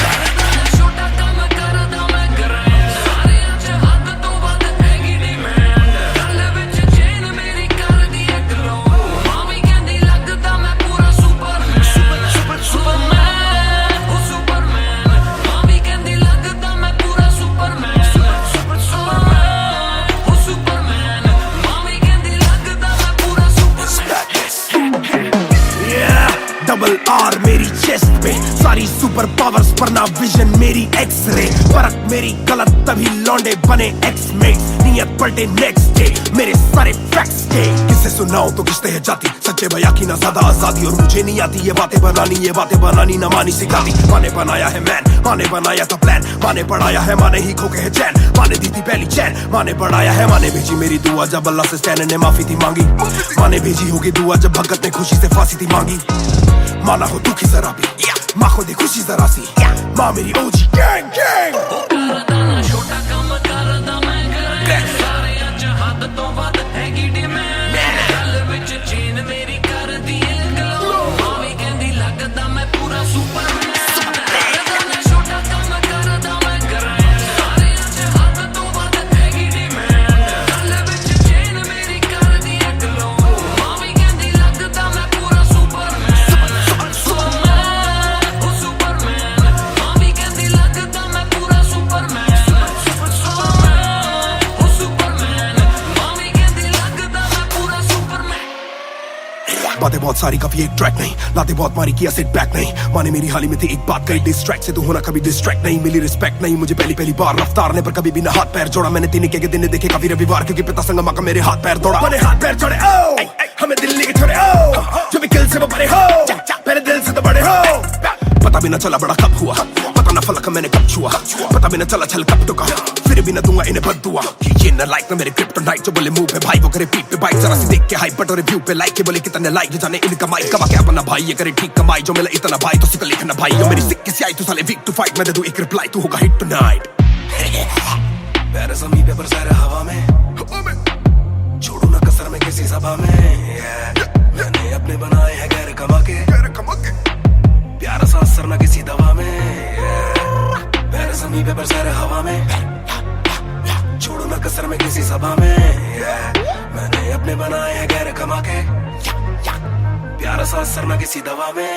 ਕਰਦਾ ਨਾ ਛੋਟਾ ਕੰਮ ਕਰਦਾ ਮੈਂ ਗ੍ਰੈਂਡ, ਸਾਰੇ ਅੱਜ ਹੱਦ ਤੋਂ ਵੱਧ ਹੈਗੀ ਡਿਮਾਂਡ। ਗੱਲ ਵਿੱਚ ਚੇਨ ਮੇਰੀ ਕਰਦੀ ਏ ਗਲੋ, ਮਾਵੀ ਕਹਿੰਦੀ ਲੱਗਦਾ ਮੈਂ ਪੂਰਾ ਸੁਪਰਮੈਨ। ਸੁਪਰਮੈਨ, ਉਹ ਸੁਪਰਮੈਨ, ਮਾਵੀ ਕਹਿੰਦੀ ਲੱਗਦਾ ਮੈਂ ਪੂਰਾ ਸੁਪਰਮੈਨ। ਸੁਪਰਮੈਨ, ਉਹ ਸੁਪਰਮੈਨ, ਮਾਵੀ ਕਹਿੰਦੀ ਲੱਗਦਾ ਮੈਂ ਪੂਰਾ ਸੁਪਰਮੈਨ। Yeah, डबल आर मेरी चेस्ट पे, सारी सुपर पावर्स पर ना विजन मेरी एक्सरे। फर्क मेरी गलत तभी लौंडे बने एक्समेट्स, नियत पलटे नेक्स्ट डे मेरे सारे फैक्ट्स के। किससे सुनाऊं तो किसते है जाती, सच्चे भैया की ना ज्यादा आजादी। और मुझे नहीं आती ये बातें बनानी ना मानी सिखाती। माने बनाया है मैन, माने बनाया था प्लान, माने पढ़ाया है माने ही खो के है चैन। माने दी थी पहली चैन, माने बढ़ाया है माने भेजी मेरी दुआ जब अल्लाह से स्टैन ने माफी थी मांगी। माने भेजी होगी दुआ जब भगत ने खुशी से फांसी थी मांगी। माना हो दुखी जरा भी, माँ को दी खुशी जरा सी, माँ मेरी ओजी गैंग गैंग। ਕਰਦਾ ਨਾ ਛੋਟਾ ਕੰਮ ਕਰਦਾ ਮੈਂ ਗ੍ਰੈਂਡ, ਸਾਰੇ ਅੱਜ ਹੱਦ ਤੋਂ ਵੱਧ ਹੈਗੀ ਡਿਮਾਂਡ। ਗੱਲ ਵਿੱਚ ਚੇਨ ਮੇਰੀ ਕਰਦੀ ਏ ਗਲੋ, ਮਾਵੀ ਕਹਿੰਦੀ ਲੱਗਦਾ ਮੈਂ ਪੂਰਾ ਸੁਪਰਮੈਨ। ਕਰਦਾ ਨਾ ਛੋਟਾ ਕੰਮ ਕਰਦਾ ਮੈਂ ਗ੍ਰੈਂਡ, ਸਾਰੇ ਅੱਜ ਹੱਦ ਤੋਂ ਵੱਧ ਹੈਗੀ ਡਿਮਾਂਡ। ਗੱਲ ਵਿੱਚ ਚੇਨ ਮੇਰੀ ਕਰਦੀ ਏ ਗਲੋ, ਮਾਵੀ ਕਹਿੰਦੀ ਲੱਗਦਾ ਮੈਂ ਪੂਰਾ ਸੁਪਰਮੈਨ। ਸੁਪਰਮੈਨ, ਉਹ ਸੁਪਰਮੈਨ, ਮਾਵੀ ਕਹਿੰਦੀ ਲੱਗਦਾ ਮੈਂ ਪੂਰਾ ਸੁਪਰਮੈਨ। बातें बहुत सारी कभी एक ट्रैक नहीं, लाते बहुत मारी किया सेट बैक नहीं, माने मेरी हाल ही में थी एक बात कही, डिस्ट्रैक्ट से तू होना कभी डिस्ट्रैक्ट नहीं, मिली रिस्पेक्ट नहीं मुझे पहली बार, रफ्तार ने पर कभी भी ना हाथ पैर जोड़ा, मैंने तीन के दिन देखे काफी रविवार, क्योंकि पिता संगमा का मेरे हाथ पैर दौड़ा, मैंने हाथ पैर जोड़े ओ हमें दिल्ली के छोड़े ओ जो भी किल से वो बड़े हो, मेरे दिल से तो बड़े हो, पता भी ना चला बड़ा कब हुआ, पता ना फलक मैंने कब छुआ, पता भी ना चला छल कब टुका, फिर भी ना दूंगा इन्हें बददुआ, ये ना लाइक ना मेरे क्रिप्टोनाइट, जो बोले मुंह पे भाई वो करे पीठ पे बाइक, जरा सी देख के हाइप बट और रिव्यू पे लाइक के बोले कितने लाइक, जाने इनका माइक कमा के अपना भाई ये करे ठीक कमाई, जो मिला इतना भाई तो सिक्का लिखना भाई, जो मेरी सिक्की सी आई तू साले वीक टू फाइट, मैं दे दूं एक रिप्लाई तू होगा हिट टुनाइट, पैर समी पेपर सारे हवा में, छोड़ू ना कसर में किसी सभा में, मैंने अपने बनाए हैं गैर कमा के, प्यारा सा असर ना किसी दवा में, पैर समी पेपर सारे हवा में, छोड़ो ना कसर में किसी सभा में, मैंने अपने बनाए हैं गैर कमा के, प्यारा सा असर ना किसी दवा में,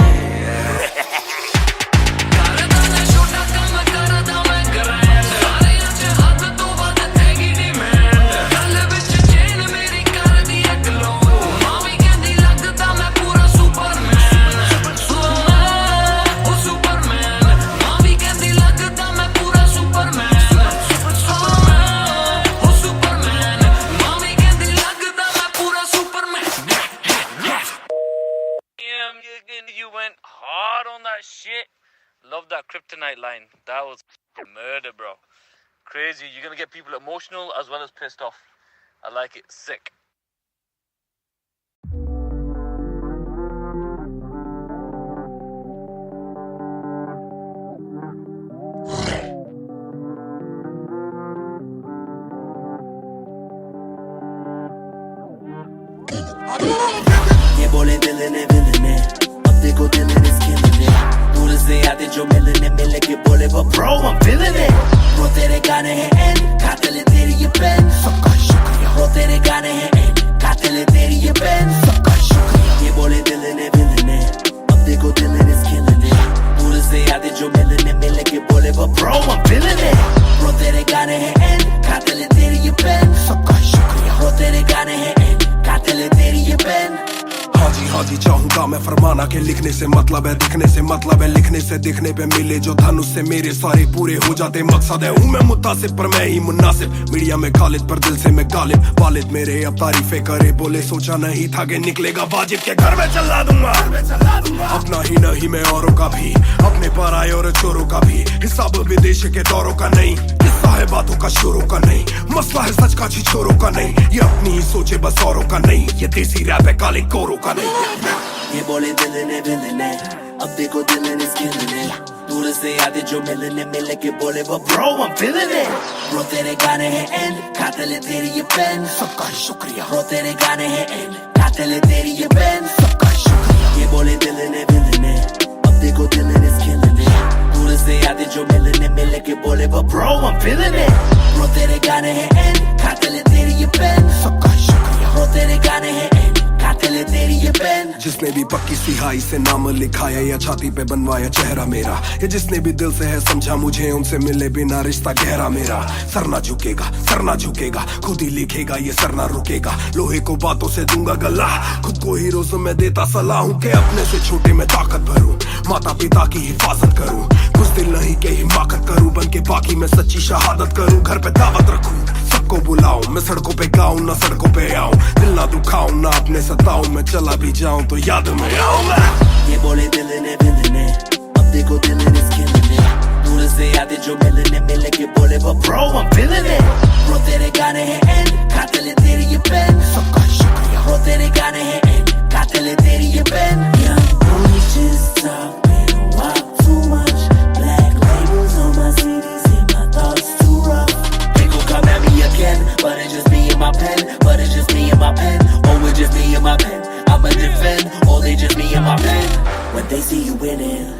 करदा मैं छोटा काम करदा मैं ग्रैंड, सारे अच हद तो वध हैगी डिमांड, गल विच चेन मेरी कर दी है ग्लो, मां भी कहंदी लगदा मैं पूरा सुपरमैन, ओ सुपरमैन, मां भी कहंदी लगदा मैं पूरा सुपरमैन, ओ सुपरमैन, मां भी कहंदी लगदा मैं पूरा Superman. You went hard on that shit. Love that kryptonite line. That was murder, bro. Crazy. You're gonna get people emotional as well as pissed off. I like it. Sick. ये बोले दिल ने अब देखो दिल ने killing it, दूर से आते जो मिलने मिले के बोले वो bro I'm feeling it, bro तेरे गाने हैं एंड कातिल है तेरी ये पेन, सबका शुक्रिया, bro तेरे गाने हैं एंड कातिल है तेरी ये पेन, सबका शुक्रिया, ये बोले दिल ने अब देखो दिल ने killing it, दूर से आते जो मिलने मिले के बोले वो bro I'm feeling it, bro तेरे गाने हैं एंड कातिल है तेरी ये पेन, सबका शुक्रिया, bro तेरे गाने हैं एंड कातिल है तेरी ये पेन, हाँ जी चाहूंगा मैं फरमाना के लिखने से मतलब है दिखने से मतलब है, लिखने से दिखने पे मिले जो धन उससे मेरे सारे पूरे हो जाते, मकसद है हूँ मैं मुतासिब पर मैं ही मुनासिब, मीडिया में खालिद पर दिल से मैं गालिब, वालिद मेरे अब तारीफे करे बोले सोचा नहीं था कि निकलेगा वाजिब के घर में चला दूंगा, अपना ही नहीं मैं औरों का भी, अपने पर आए और चोरों का भी, हिसाब विदेश के दौरों का नहीं, किस्सा है बातों का शोरों का नहीं, मसला है सच का छिछोरों का नहीं, ये अपनी ही सोचे बस औरों का नहीं, ये देसी रैप है काले कोरों का नहीं, ये बोले दिल ने अब देखो दिल ने killing it, दूर से आते जो मिलने मिले के बोले वो bro I'm feeling it, bro तेरे गाने हैं एंड कातिल है तेरी ये पेन, सबका शुक्रिया, bro तेरे गाने हैं एंड कातिल है तेरी ये पेन, सबका शुक्रिया, ये बोले दिल ने अब देखो दिल ने killing it, दूर से आते जो मिलने मिले के बोले वो bro I'm feeling it, bro तेरे गाने हैं एंड कातिल है तेरी ये पेन, सबका शुक्रिया, bro तेरे गाने हैं एंड कातिल है तेरी ये पेन, जिसने भी पक्की सिहाई से नाम लिखाया या छाती पे बनवाया चेहरा मेरा, या जिसने भी दिल से है समझा मुझे उनसे मिले बिना रिश्ता गहरा मेरा, सर ना झुकेगा खुद ही लिखेगा ये सर ना रुकेगा, लोहे को बातों से दूंगा गला, खुद को ही रोज मैं देता सलाह हूँ कि अपने से छोटे में ताकत भरूं, माता पिता की हिफाजत करूं, कुछ दिल नहीं के हिमाकत करूं, बन के बाकी मैं सच्ची शहादत करूं, घर पे दावत रखूं, सबको बुलाऊं, मैं सड़कों पे गाऊं ना सड़कों पे आऊं, दिल ना दुखाऊं ना अपने सताऊं, मैं चला भी जाऊं तो याद में आऊं मैं, ये बोले दिल ने अब देखो दिल ने killing it, दूर से आते जो मिलने मिले के बोले वो bro I'm feeling it, bro तेरे गाने हैं एंड कातिल है तेरी ये पेन, सबका शुक्रिया, bro तेरे गाने हैं एंड कातिल है तेरी ये pen, young boys just talking a while too much, black labels on my CDs and my thoughts too rough, they gon' come at me again, but it's just me and my pen, but it's just me and my pen, oh it's just me and my pen, I'ma defend, oh they just me and my pen, when they see you winning,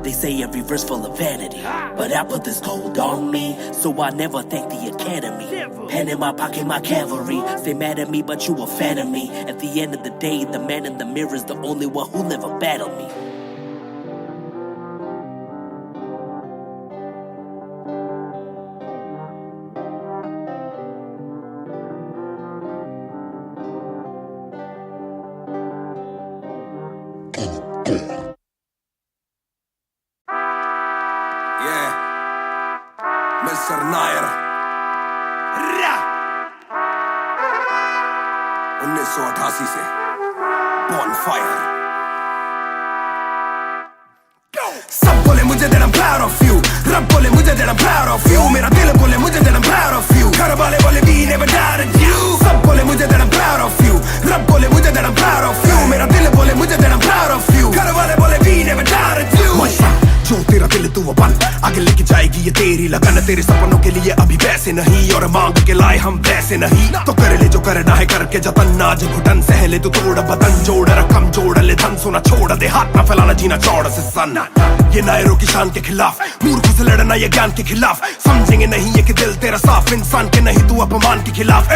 they say every verse full of vanity, but I put this code on me, so I never thank the academy, pen in my pocket, my cavalry, stay mad at me but you a fan of me, at the end of the day, the man in the mirror is the only one who never battled me. Mr. Nair 1988 से Bonfire सब बोले मुझे that I'm proud of you, रब बोले मुझे that I'm proud of you, मेरा दिल बोले मुझे that I'm proud of you, घर वाले बोले we never doubted you, सब बोले मुझे that I'm proud of you, रब बोले मुझे that I'm proud of you, मेरा दिल बोले मुझे that I'm proud of you, घर वाले बोले we never doubted you। जो तेरा दिल तू वो बन, आगे लेके जाएगी ये तेरी लगन, तेरे सपनों के लिए अभी पैसे नहीं और मांग के लाए हम पैसे नहीं, तो कर ले जो करना है करके जतन, आज घुटन सहले तू तोड़ बदन, जोड़ रकम जोड़ ले धन, सोना छोड़ दे हाथ ना फैलाना जीना चौड़ से सन, ये नायरों की शान के खिलाफ, मूर्खों से लड़ना ये ज्ञान के खिलाफ, समझेंगे नहीं ये कि दिल तेरा साफ, इंसान के नहीं तू अपमान के खिलाफ,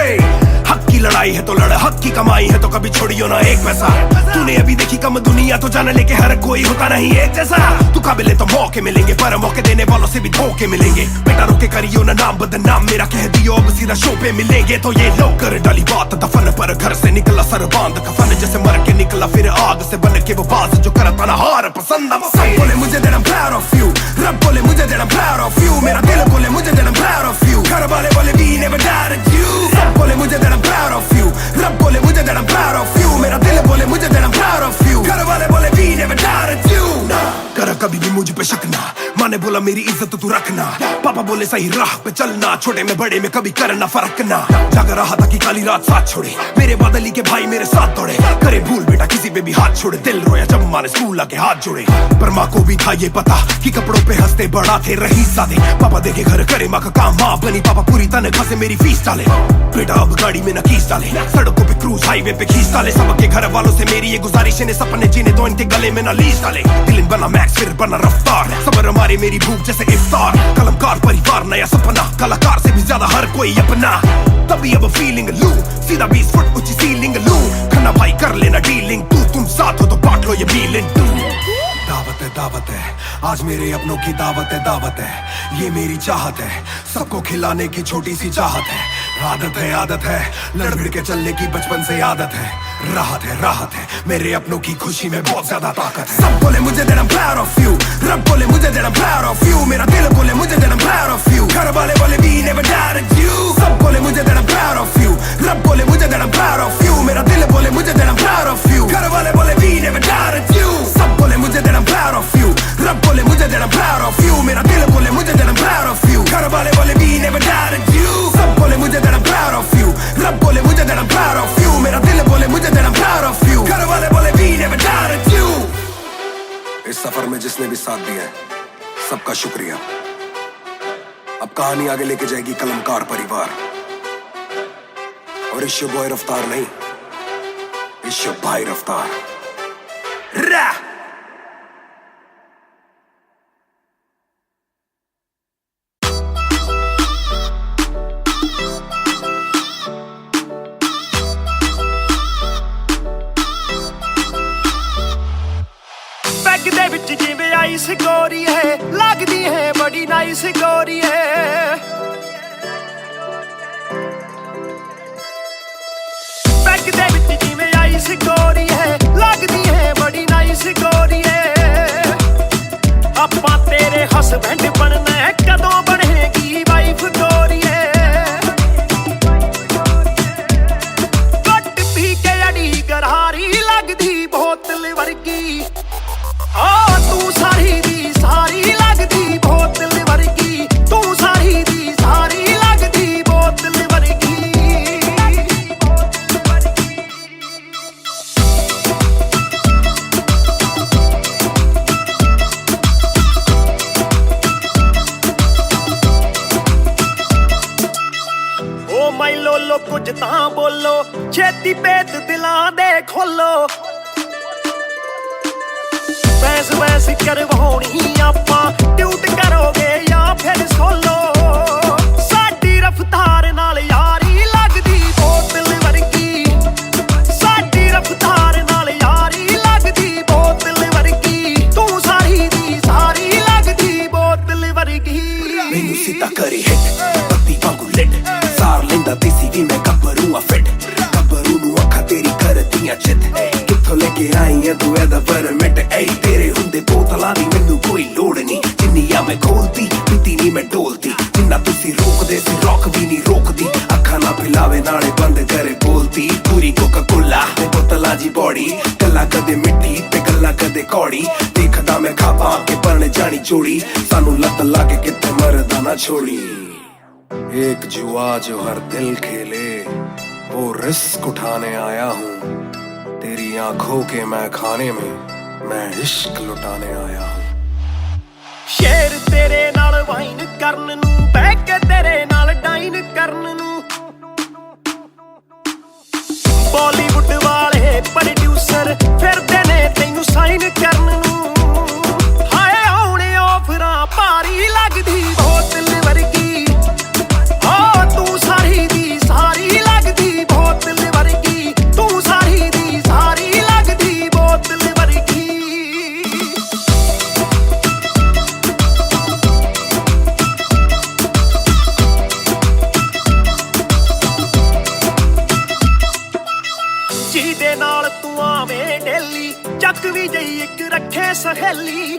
हक की लड़ाई है तो लड़, हक की कमाई है तो कभी छोड़ियो ना एक पैसा, तूने अभी देखी कम दुनिया तो जान ले के हर कोई होता नहीं एक जैसा, तू काबिल तो मौके मिलेंगे पर मौके देने वालों से भी धोखे मिलेंगे, बेटा रोके करियो ना नाम बदनाम मेरा कह दियो अब सीधा शो पे मिलेंगे, तो ये लो कर डाली बात दफन पर घर से निकला सर बांध कफन, जैसे मर के निकला फिर आग से बन के वो बाज जो करता ना हार पसंद, सब बोले मुझे that I'm proud of you, रब बोले मुझे that I'm proud of you, मेरा दिल बोले मुझे that I'm proud of you, घर वाले बोले we never doubted you, सब बोले मुझे that I'm proud of you, रब बोले मुझे that I'm proud of you, मेरा दिल बोले मुझे that I'm proud of you, घर वाले बोले we never doubted you, कर कभी भी मुझ पे शक ना, माँ ने बोला मेरी इज्जत तू रखना, पापा बोले सही राह पे चलना, छोटे में बड़े में कभी करना फर्क ना, जाग रहा था कि काली रात साथ छोड़े, मेरे बादली के भाई मेरे साथ दौड़े, करे भूल बेटा किसी पे भी हाथ छोड़े, दिल रोया जब माँ ने स्कूल आके हाथ जोड़े, पर माँ को भी था ये पता कि कपड़ों पे हंसते बड़ा थे रही सादे, पापा देखे घर करे माँ का काम, माँ बनी पापा पूरी तनख्वाह से मेरी फीस डाले, बेटा अब गाड़ी में न खींच डाले, सड़कों पे क्रूज हाईवे पे खींच डाले, सबके घर वालों से मेरी ये गुजारिश ने सपने जीने तो इनके गले में न लीज डाले, दिल बना मैक्स फिर बना रफ्तार, सबर हमारे मेरी भूख जैसे इफ्तार, कलमकार परिवार नया सपना, कलाकार से भी ज्यादा हर कोई अपना, तभी अब फीलिंग लू, सीधा 20 फुट ऊंची सीलिंग लू, खन्ना भाई कर लेना डीलिंग, तुम साथ हो तो बांट लो ये फीलिंग, दावत है आज मेरे अपनों की दावत है, ये मेरी चाहत है, सबको खिलाने की छोटी सी चाहत है, आदत है लड़ भिड़ के चलने की बचपन से आदत है, राहत है मेरे अपनों की खुशी में बहुत ज्यादा ताकत है, सब बोले मुझे that I'm proud of you, रब बोले मुझे that I'm proud of you, मेरा दिल बोले मुझे that I'm proud of you, घर वाले बोले we never doubted you, सब बोले मुझे that I'm proud of you, रब बोले मुझे that I'm proud of you, मेरा दिल बोले मुझे that I'm proud of you, घर वाले बोले we never doubted you, सब बोले मुझे that I'm proud of you, रब बोले मुझे that I'm proud of you, मेरा दिल बोले मुझे that I'm proud of you, घर वाले बोले we never doubted you, सब बोले मुझे that I'm proud of you, रब बोले मुझे that I'm proud of you, मेरा दिल बोले मुझे that I'm proud of you, घर वाले बोले we never doubted you। इस सफर में जिसने भी साथ दिया है सबका शुक्रिया, अब कहानी आगे लेके जाएगी कलमकार परिवार, और इश्यो बॉय रफ्तार नहीं, इश्यो भाई रफ्तार रा। बैग दे विच जिवें आइस गोरी है, लगदी है बड़ी नाइस गोरी है, बैग दे विच जिवें आइस गोरी है, लगदी है बड़ी नाइस गोरी है, आपां तेरे हसबैंड बनना है, कदों बनेगी वाइफ गोरी है, घट पी के अड़ी गरारी लगदी बोतल वर्गी, तू सारी दी सारी लगदी बोतल वर्गी, तू सारी दी सारी लगदी बोतल वर्गी, ओ माई लोलो कुछ तां बोलो, छेती पेत दिलां दे खोलो, वैस करवाउणी आपां ट्यूट करोगे या फिर सोलो, साडी रफ्तार नाल यारी लगदी बोतल वर्गी, साडी रफ्तार नाल यारी लगदी बोतल वर्गी, तू सारी दी सारी लगदी बोतल वर्गी, मैनू सीधा करी हिट पत्ती वांगू लिट, सार लेंदा देसी भी मैं गब्बरू आ फिट, गब्बरू नू अखा तेरी करदियां चित, कित्थों लेके के आई है तू एदा परमिट ऐ तेरे हुंदे बोतलां दी मैनू कोई लोड़ नहीं जिन्नियां मैं खोलती पीती नहीं मैं डोलती जिन्ना तुसी रोकदे सी रॉक भी नहीं रोकदी अखां ना पिलावे नाले बंद करे बोलती पूरी कोका कोला ते बोतलां जी बॉडी गल्लां कदे मिट्टी ते गल्लां कदे कौड़ी देखदा मैं खाबा के परने जानी चोड़ी सानू लत लागे किते मरदा ना छोड़ी एक जुआ जो हर दिल खेले वो रिस्क उठाने आया हूँ तेरी आंखों के मैं खाने में मैं इश्क लुटाने आया हूँ शेर तेरे नाल वाइन करन नू बह के तेरे नाल डाइन करन नू बॉलीवुड वाले प्रोड्यूसर फिरदे ने तैनू साइन करन नू हाय आउणे ऑफरां भारी लगदी बोतल वर्गी तू सारी दी सारी लगदी बोतल वर्गी तू सारी दी सारी लगदी बोतल वर्गी ਜਿਹਦੇ ਨਾਲ ਤੂੰ ਆਵੇਂ ਡੇਲੀ ਚੱਕ ਵੀ ਜਈ ਇੱਕ ਰੱਖੇ ਸਹੇਲੀ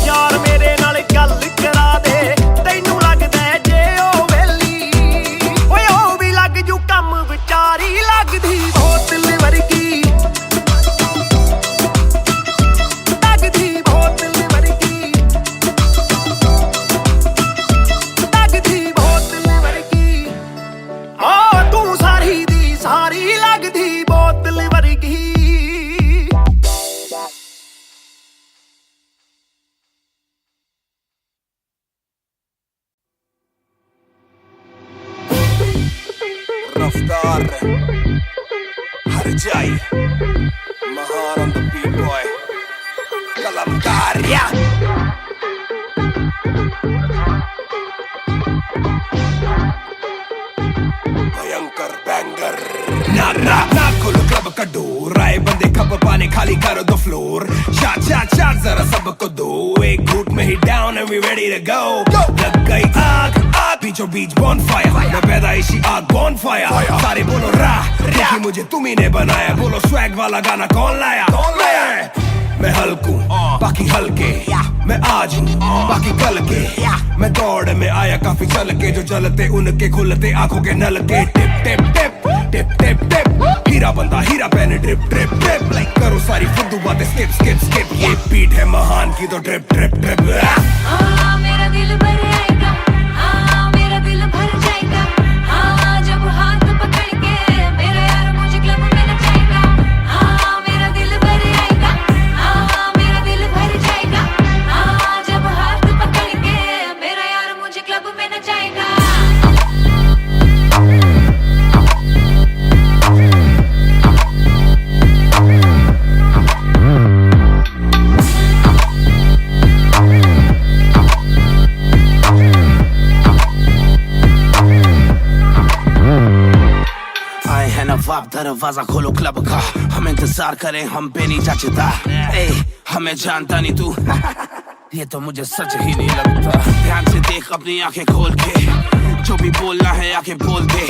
ਯਾਰ ਮੇਰੇ ਨਾਲ ਗੱਲ ਕਰਾ ਦੇ ਤੈਨੂੰ ਲੱਗਦਾ ਜੇ ਉਹ ਵੇਲੀ ਓਏ ਉਹ ਵੀ ਲੱਗ ਜੂ ਕੰਮ ਵਿਚਾਰੀ ਲੱਗਦੀ ਬੋਤਲ ਵਰਗੀ ਲੱਗਦੀ ਬੋਤਲ ਵਰਗੀ ਲੱਗਦੀ ਬੋਤਲ ਵਰਗੀ ਤੂੰ ਸਾਰੀ ਦੀ ਸਾਰੀ ਲੱਗਦੀ ਬੋਤਲ ਵਰਗੀ रफ्तार हर जाई महान on the beat boy कलमकार भयंकर बैंगर ना खोलो क्लब का डोर आए बंदे खबर पाने खाली करो द फ्लोर शाट जरा सबको दो एक घूट में ही down and we ready to go लग गई आग बीचों बीच बॉनफायर मैं पैदाइशी आग बॉनफायर सारे बोलो क्योंकि मुझे तुम ही ने बनाया बोलो स्वैग वाला गाना कौन लाया मैं हल्कू बाकी हल्के मैं आज हूँ बाकी कल के मैं दौड़ में आया काफी चल के जो चलते उनके खुलते आंखों के नल के टिप टिप टिप टिप टिप टिप हीरा बंदा हीरा पहने ड्रिप ड्रिप ड्रिप लाइक करो सारी फुद्दू बातें स्किप स्किप स्किप ये बीट है महान की तो ड्रिप ड्रिप ड्रिप मेरा दिल भर आएगा मेरा दिल भर जाएगा जब हाथ पकड़ के मेरा यार मुझे क्लब में नचाएगा मेरा दिल भर आएगा मेरा दिल भर जाएगा जब हाथ पकड़ के मेरा यार मुझे क्लब में नचाएगा नवाब दरवाजा खोलो क्लब का हम इंतजार करें हम पे नहीं जचता हमें जानता नहीं तू ये तो मुझे सच ही नहीं लगता ध्यान से देख अपनी आंखें खोल के जो भी बोलना है आके बोल दे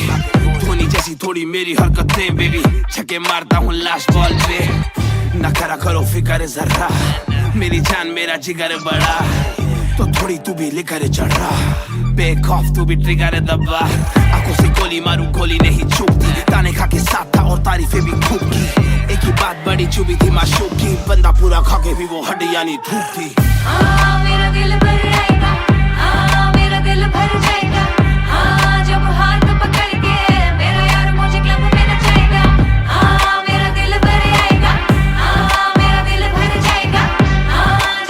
धोनी जैसी थोड़ी मेरी हरकतें बेबी छक्के मारता हूँ लास्ट बॉल पे न करा करो फिक्र जरा मेरी जान मेरा जिगर बड़ा तो थोड़ी तू भी लेकर चढ़ रहा बेक ऑफ तू भी ट्रिगर दबा आंखों से गोली मारूं गोली नहीं चूकती ताने खा के साथ था और तारीफें भी खूब की एक ही बात बड़ी चुभी थी माशूक की बंदा पूरा खा के भी वो हड्डियां नहीं धूप थी मेरा दिल भर आएगा मेरा दिल भर जाएगा जब हाथ पकड़ के मेरा यार मुझे क्लब में नचाएगा मेरा दिल भर आएगा मेरा दिल भर जाएगा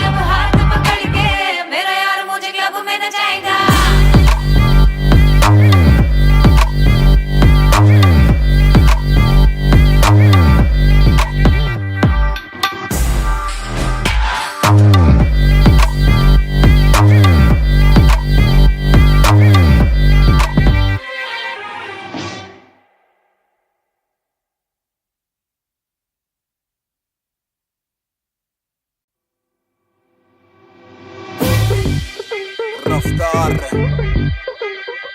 जब हाथ पकड़ के मेरा यार मुझे क्लब में नचाएगा रफ्तार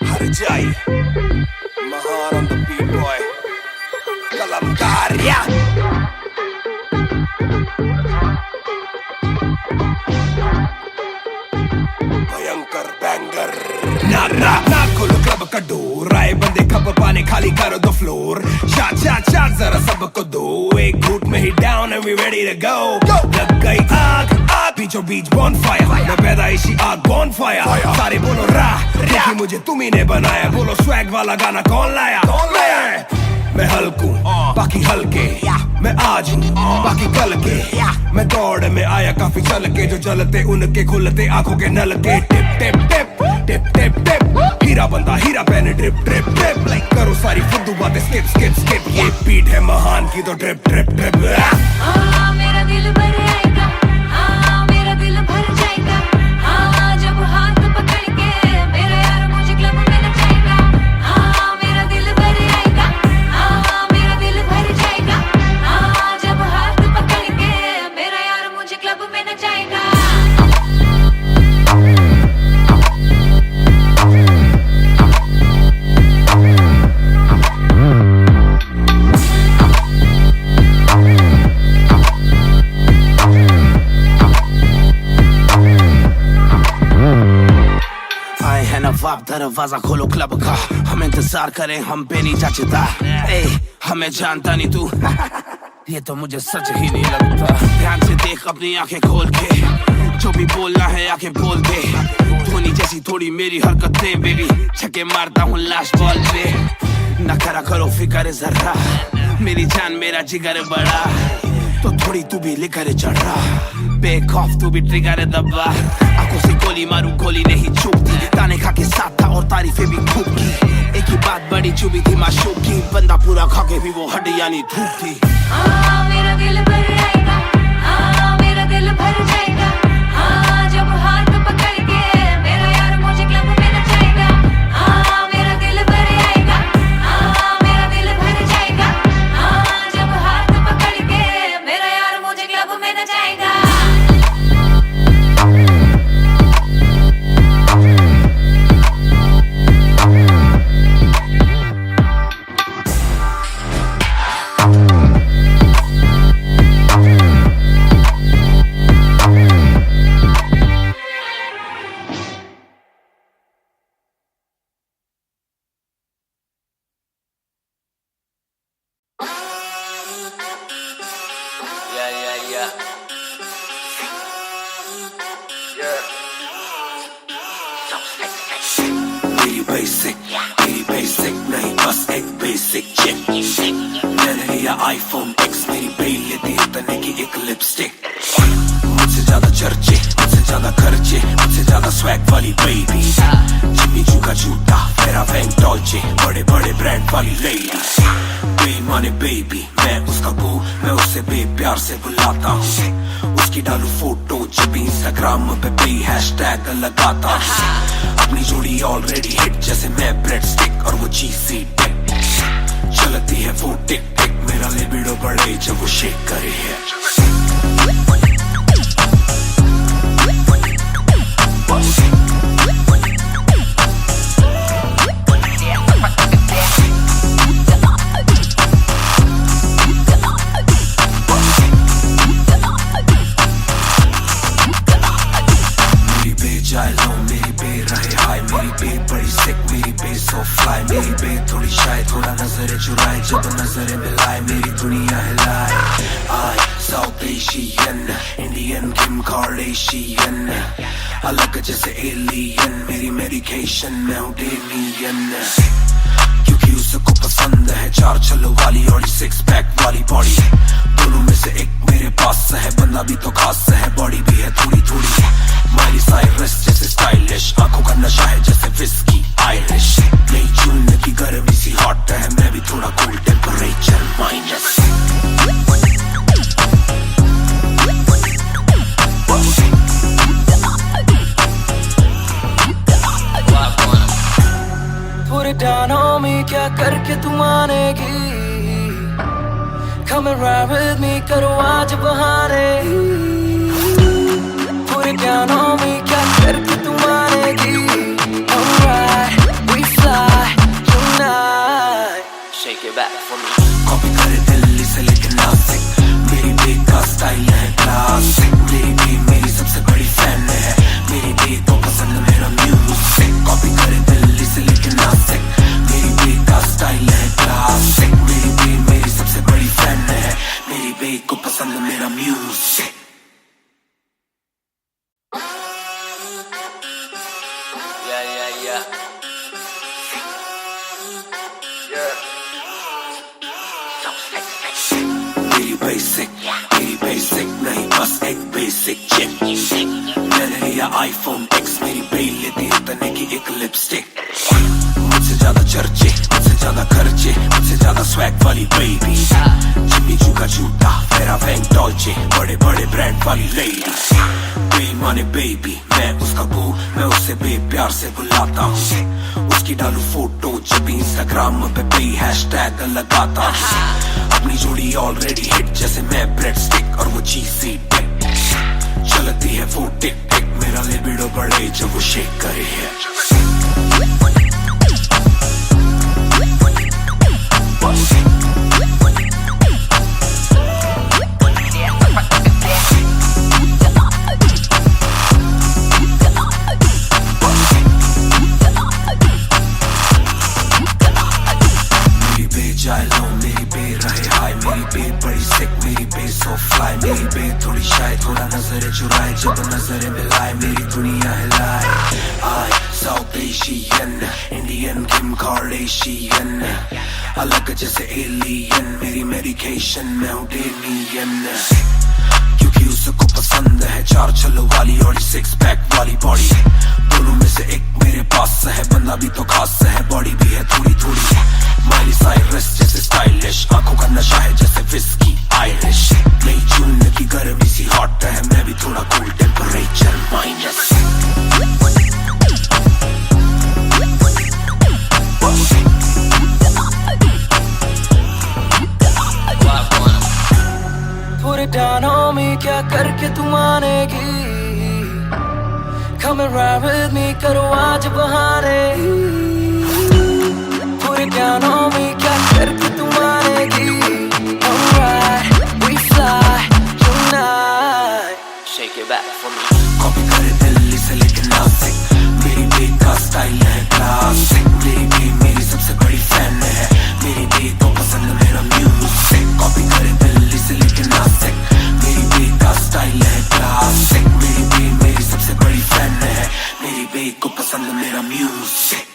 हर जाई महान on the beat boy कलमकार या भयंकर बैंगर ना खोलो क्लब का डोर आए बंदे खबर पाने खाली करो दो फ्लोर शाट जरा सबको दो एक घूट में ही down and we ready to go लग गई आग बीचों बीच बॉनफायर मैं पैदाइशी आग बॉनफायर सारे बोलो क्योंकि मुझे तुम्ही ने बनाया बोलो स्वैग वाला गाना कौन लाया मैं हल्कू बाकी हल्के मैं आज हूँ बाकी कल के मैं दौड़ में आया काफी चल के जो चलते उनके खुलते आंखों के नल के टिप टिप टिप टिप टिप टिप हीरा बंदा हीरा पहने ड्रिप ड्रिप ड्रिप लाइक करो सारी फुद्दू बातें स्किप स्किप स्किप ये बीट है महान की तो ड्रिप ड्रिप ड्रिप मेरा दिल भर आएगा मेरा दिल भर जाएगा जब हाथ पकड़ के मेरा यार मुझे क्लब में नचाएगा मेरा दिल भर आएगा मेरा दिल भर जाएगा जब हाथ पकड़ के मेरा यार मुझे क्लब में नचाएगा नवाब दरवाजा खोलो क्लब का हम इंतजार करें हम पे नहीं जचता हमें जानता नहीं तू ये तो मुझे सच ही नहीं लगता ध्यान से देख अपनी आंखें खोल के जो भी बोलना है आंखें बोल दे धोनी जैसी थोड़ी मेरी हरकतें बेबी छक्के मारता हूँ लास्ट बॉल पे न करा करो फिक्र जरा मेरी जान मेरा जिगर बड़ा तो थोड़ी तू भी लेकर चढ़ रहा बेक ऑफ तू भी ट्रिगर दबा आंखों से गोली मारू गोली नहीं चूकती ताने खा के साथ था और तारीफें भी खूब की एक ही बात बड़ी चुभी थी माशूक की बंदा पूरा खा के भी वो हड्डियां नहीं धूप थी मेरा दिल भर आएगा मेरा दिल भर जाएगा जब हाथ पकड़ के मेरा यार मुझे क्लब में नचाएगा मेरा दिल भर आएगा मेरा दिल भर जाएगा जब हाथ पकड़ के मेरा यार मुझे क्लब में नचाएगा मेरी बेसिक नहीं बस एक बेसिक चिक मैंने लिया आईफोन X मेरी बेल लेती है तने की एक लिपस्टिक मुझसे ज्यादा चर्चे मुझसे ज्यादा खर्चे मुझसे ज्यादा स्वैग वाली बेबी जिम्मी चू का जूता मेरा वैंग डॉल्चे बड़े बड़े ब्रांड वाली लेडी बेईमाने बेबी मैं उसका बू मैं उसे बेप्यार से बुलाता हूँ उसकी डालू फोटो जब इंस्टाग्राम पे बे हैशटैग लगाता हूँ अपनी जोड़ी ऑलरेडी हिट जैसे मैं ब्रेड स्टिक और वो चीज़ी टिक चलती है वो टिक टिक मेरा लिबिडो बढ़े जब वो शेक करे है मेरी बे थोड़ी शायद थोड़ा नजरें चुराए जब नजरें मिलाए मेरी दुनिया हिलाए आई साउथ एशियन इंडियन किम कार्डेशियन अलग जैसे एलियन मेरी मेडिकेशन मैं हूँ डेलियन क्योंकि उसको पसंद है चार चलो वाली और 6 पैक वाली बॉडी दोनों में से एक मेरे पास है बंदा भी तो खास है बॉडी भी है थोड़ी थोड़ी माइली साइरस जैसे स्टाइलिश आंखों का नशा है जैसे विस्की आयरिश नई जून की गर्मी सी हॉट है मैं भी थोड़ा cool temperature minus Put it down on me क्या करके तू मानेगी Come and ride with me करो आज बहाने Put it down on me क्या करके तू मानेगी Alright, we fly tonight Shake it back for me Copy style है क्लासिक मेरी भी मेरी सबसे बड़ी फैन है मेरी भी तो पसंद मेरा म्यूजिक कॉपी करे दिल्ली से लेके नासिक मेरी भी का स्टाइल है क्लासिक मेरी भी मेरी सबसे बड़ी फैन है मेरी भी को पसंद मेरा म्यूजिक मेरी बेसिक नहीं बस एक बेसिक चिप मैंने लिया आईफोन X मेरी बेल लेती है तने की एक लिपस्टिक मुझसे ज्यादा चर्चे मुझसे ज्यादा खर्चे मुझसे ज्यादा स्वैग वाली बेबी जिम्मी चू का जूता फेरा वैंग डॉल्चे बड़े बड़े ब्रांड वाली लेडी बेईमाने बेबी मैं उसका बू मैं उसे बेप्यार से बुलाता हूँ उसकी डालू फोटो जब इंस्टाग्राम पे हैशटैग लगाता हूँ अपनी जोड़ी ऑलरेडी हिट जैसे मैं ब्रेड स्टिक और वो चीज़ी टिक चलती है वो टिक टिक मेरा लिबिडो बढ़े जब वो शेक करे है मेरी बे थोड़ी शाय थोड़ा नजरें चुराए जब नजरें मिलाए मेरी दुनिया हिलाए आई साउथ एशियन इंडियन किम कार्डेशियन अलग जैसे एलियन मेरी मेडिकेशन मैं हूँ डेलियन क्योंकि उसको पसंद है चार छल्लों वाली और 6 पैक वाली बॉडी दोनों में से एक मेरे पास है बंदा भी तो खास है बॉडी भी है थोड़ी थोड़ी माइली साइरस जैसे स्टाइलिश आंखों का नशा है जैसे विस्की आयरिश नई जून की गर्मी सी हॉट है मैं भी थोड़ा cool temperature minus Put it down on me क्या करके तू मानेगी Come and ride with me करो आज बहाने Put it down on me क्या करके तू मानेगी Alright we fly tonight Shake it back for me copy करे दिल्ली से लेके नासिक मेरी बेग का स्टाइल है क्लासिक मेरी भी मेरी सबसे बड़ी फैन है मेरी बेग को पसंद मेरा म्यूजिक कॉपी करे दिल्ली से लेके नासिक मेरी बेग का स्टाइल है क्लासिक मेरी भी मेरी सबसे बड़ी फैन है मेरी बेग को पसंद मेरा म्यूजिक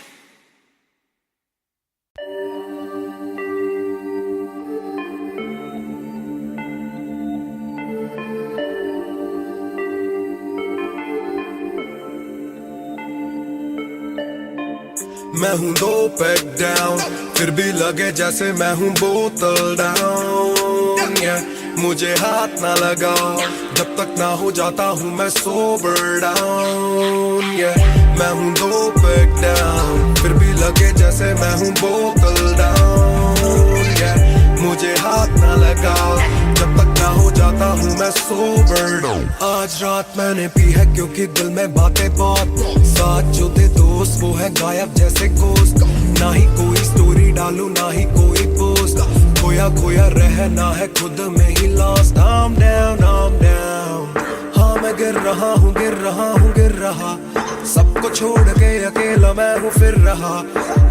मैं हूँ 2 पैक डाउन फिर भी लगे जैसे मैं हूँ बोतल डाउन मुझे हाथ ना लगाओ जब तक ना हो जाता हूँ मैं सोबर डाउन मैं हूँ 2 पैक डाउन फिर भी लगे जैसे मैं हूँ बोतल डाउन मुझे हाथ ना लगाओ जब तक ना हो जाता हूँ मैं सोबर डाउन आज रात मैंने पी है क्योंकि दिल में बातें बहुत साथ जो थे दोस्त वो है गायब जैसे गोश्त ना ही कोई स्टोरी डालू ना ही कोई पोस्ट खोया खोया रहना है खुद में ही लॉस्ट I'm down हाँ मैं गिर रहा हूँ गिर रहा सबको छोड़ के अकेला मैं हूँ फिर रहा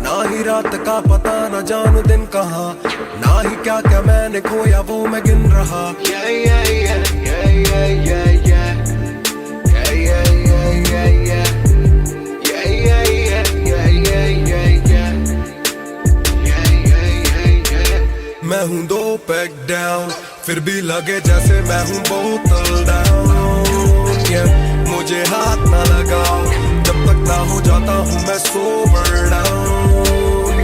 ना ही रात का पता ना जानू दिन कहाँ ना ही क्या क्या मैंने खोया वो मैं गिन रहा मैं हूँ 2 पैक डाउन फिर भी लगे जैसे मैं हूँ बोतल डाउन मुझे हाथ ना लगाओ जब तक ना हो जाता हूँ मैं सोबर डाउन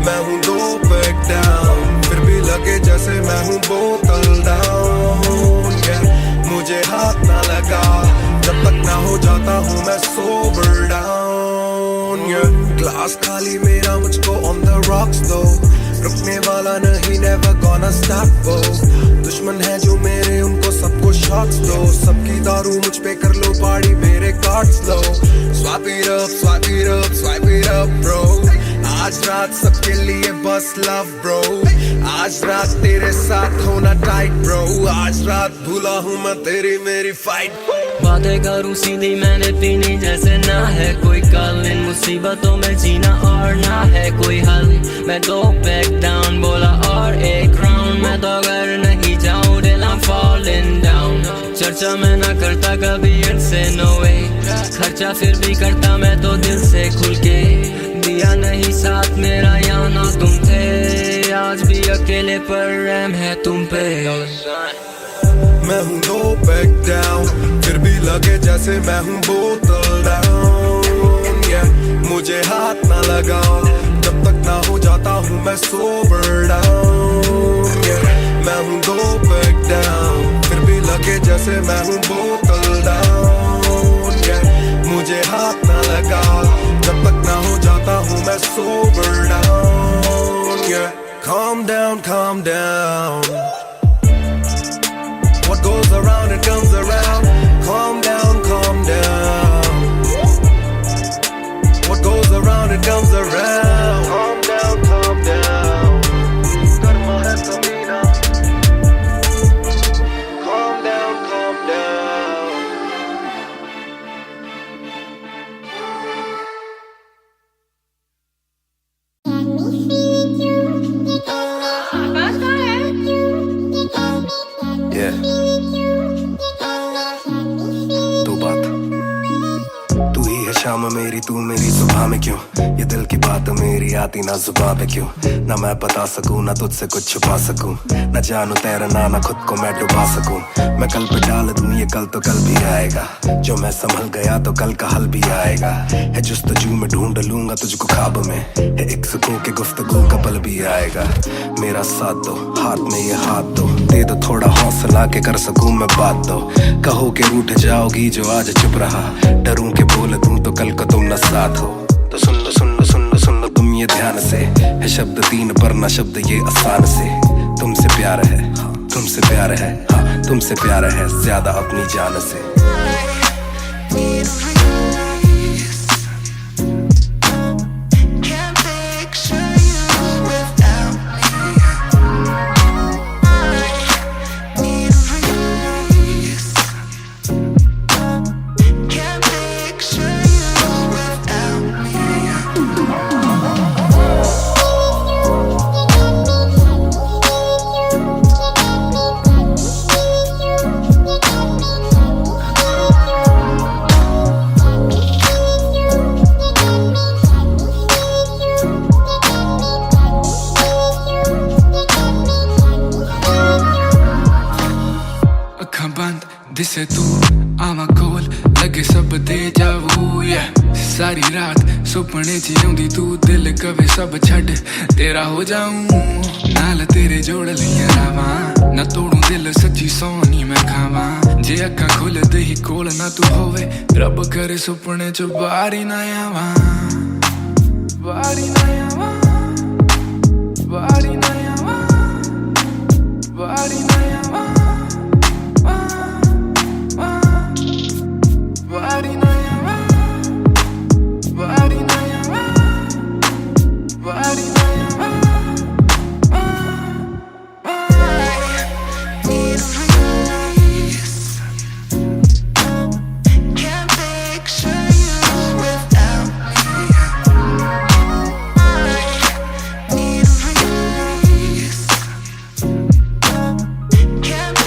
मैं हूँ 2 पैक डाउन फिर भी लगे जैसे मैं हूँ बोतल डाउन मुझे हाथ ना लगाओ जब तक ना हो जाता हूँ मैं सोबर डाउन ग्लास खाली मेरा मुझको ऑन द रॉक्स दो रुकने वाला नहीं never gonna stop वो दुश्मन है जो मेरे उनको सबको शॉट्स दो सबकी दारू मुझ पे कर लो पार्टी मेरे cards low swipe it up bro आज रात सबके लिए बस लव ब्रो, आज रात तेरे साथ होना टाइट ब्रो, आज रात भूला हूँ मैं तेरी मेरी फाइट। बातें करूं सीधी मैंने पीनी जैसे ना है कोई कल, इन मुसीबतों में जीना और ना है कोई हल। मैं दो बैक डाउन बोला और एक राउंड, मैं तो अगर नहीं जाऊं दिल I'm falling down। चर्चा मैं ना करता कभी इनसे नो वे, खर्चा फिर भी करता मैं तो दिल से खुल के। दिया नहीं साथ मेरा यहाँ ना तुम थे, आज भी अकेले पर रहम है तुम पे। मैं हूँ दो पैक डाउन, फिर भी लगे जैसे मैं हूँ बोतल डाउन, yeah। मुझे हाथ ना लगाओ जब तक ना हो जाता हूँ मैं सोबर डाउन, yeah। मैं हूँ दो पैक डाउन, फिर भी लगे जैसे मैं हूँ बोतल डाउन, yeah। मुझे हाथ ना लगाओ जब तक ना हो जाता हूँ मैं sober down, yeah। Calm down, calm down। What goes around it comes around. Calm down, calm down. What goes around it comes around. Calm down, calm down. Karma hai kamina. Calm down, calm down. Yeah। दो बात, तू ही है शाम मेरी तू मेरी सुबह में क्यों, ये दिल की बात मेरी आती ना जुबान पे क्यों, ना मैं बता सकूं ना तुझसे कुछ छुपा सकूं, ना जानू तैरना ना खुद को मैं डुबा सकूं। मैं कल पे डाल दूं ये कल तो कल भी आएगा, जो मैं संभल गया तो कल का हल भी आएगा। है जुस्तजू में ढूंढ लूंगा तुझको ख्वाब में, है एक सुकून के गुफ्तगू का पल भी आएगा। मेरा साथ दो हाथ में ये हाथ दो, दे दो थोड़ा हौसला के कर सकूं मैं बात दो। कहो के रूठ जाओगी जो आज चुप रहा, डरूं के बोल दूं तो कल को तुम न साथ हो। तो सुन लो सुन लो सुन लो सुन लो तुम ये ध्यान से, है शब्द तीन पर ना शब्द ये आसान से। तुमसे प्यार है हाँ, तुमसे प्यार है हाँ, तुमसे प्यार है ज्यादा अपनी जान से। दिसे तू आवा कोल लगे सब दे जावू, सारी रात सुपने च आउंदी तू, दिल कवे सब छड़ तेरा हो जाऊं, नाल तेरे जोड़ लिया रावा, ना तोड़ू दिल सच्ची सोनी मैं खावा। जे अक्खां खुल दे ही कोल ना तू होवे, रब करे सुपने च बारी ना आवा, बारी ना आवा, बारी ना आवा, बारी ना आवा, बारी ना आवा, बारी ना आवा, बारी ना आवा। Can't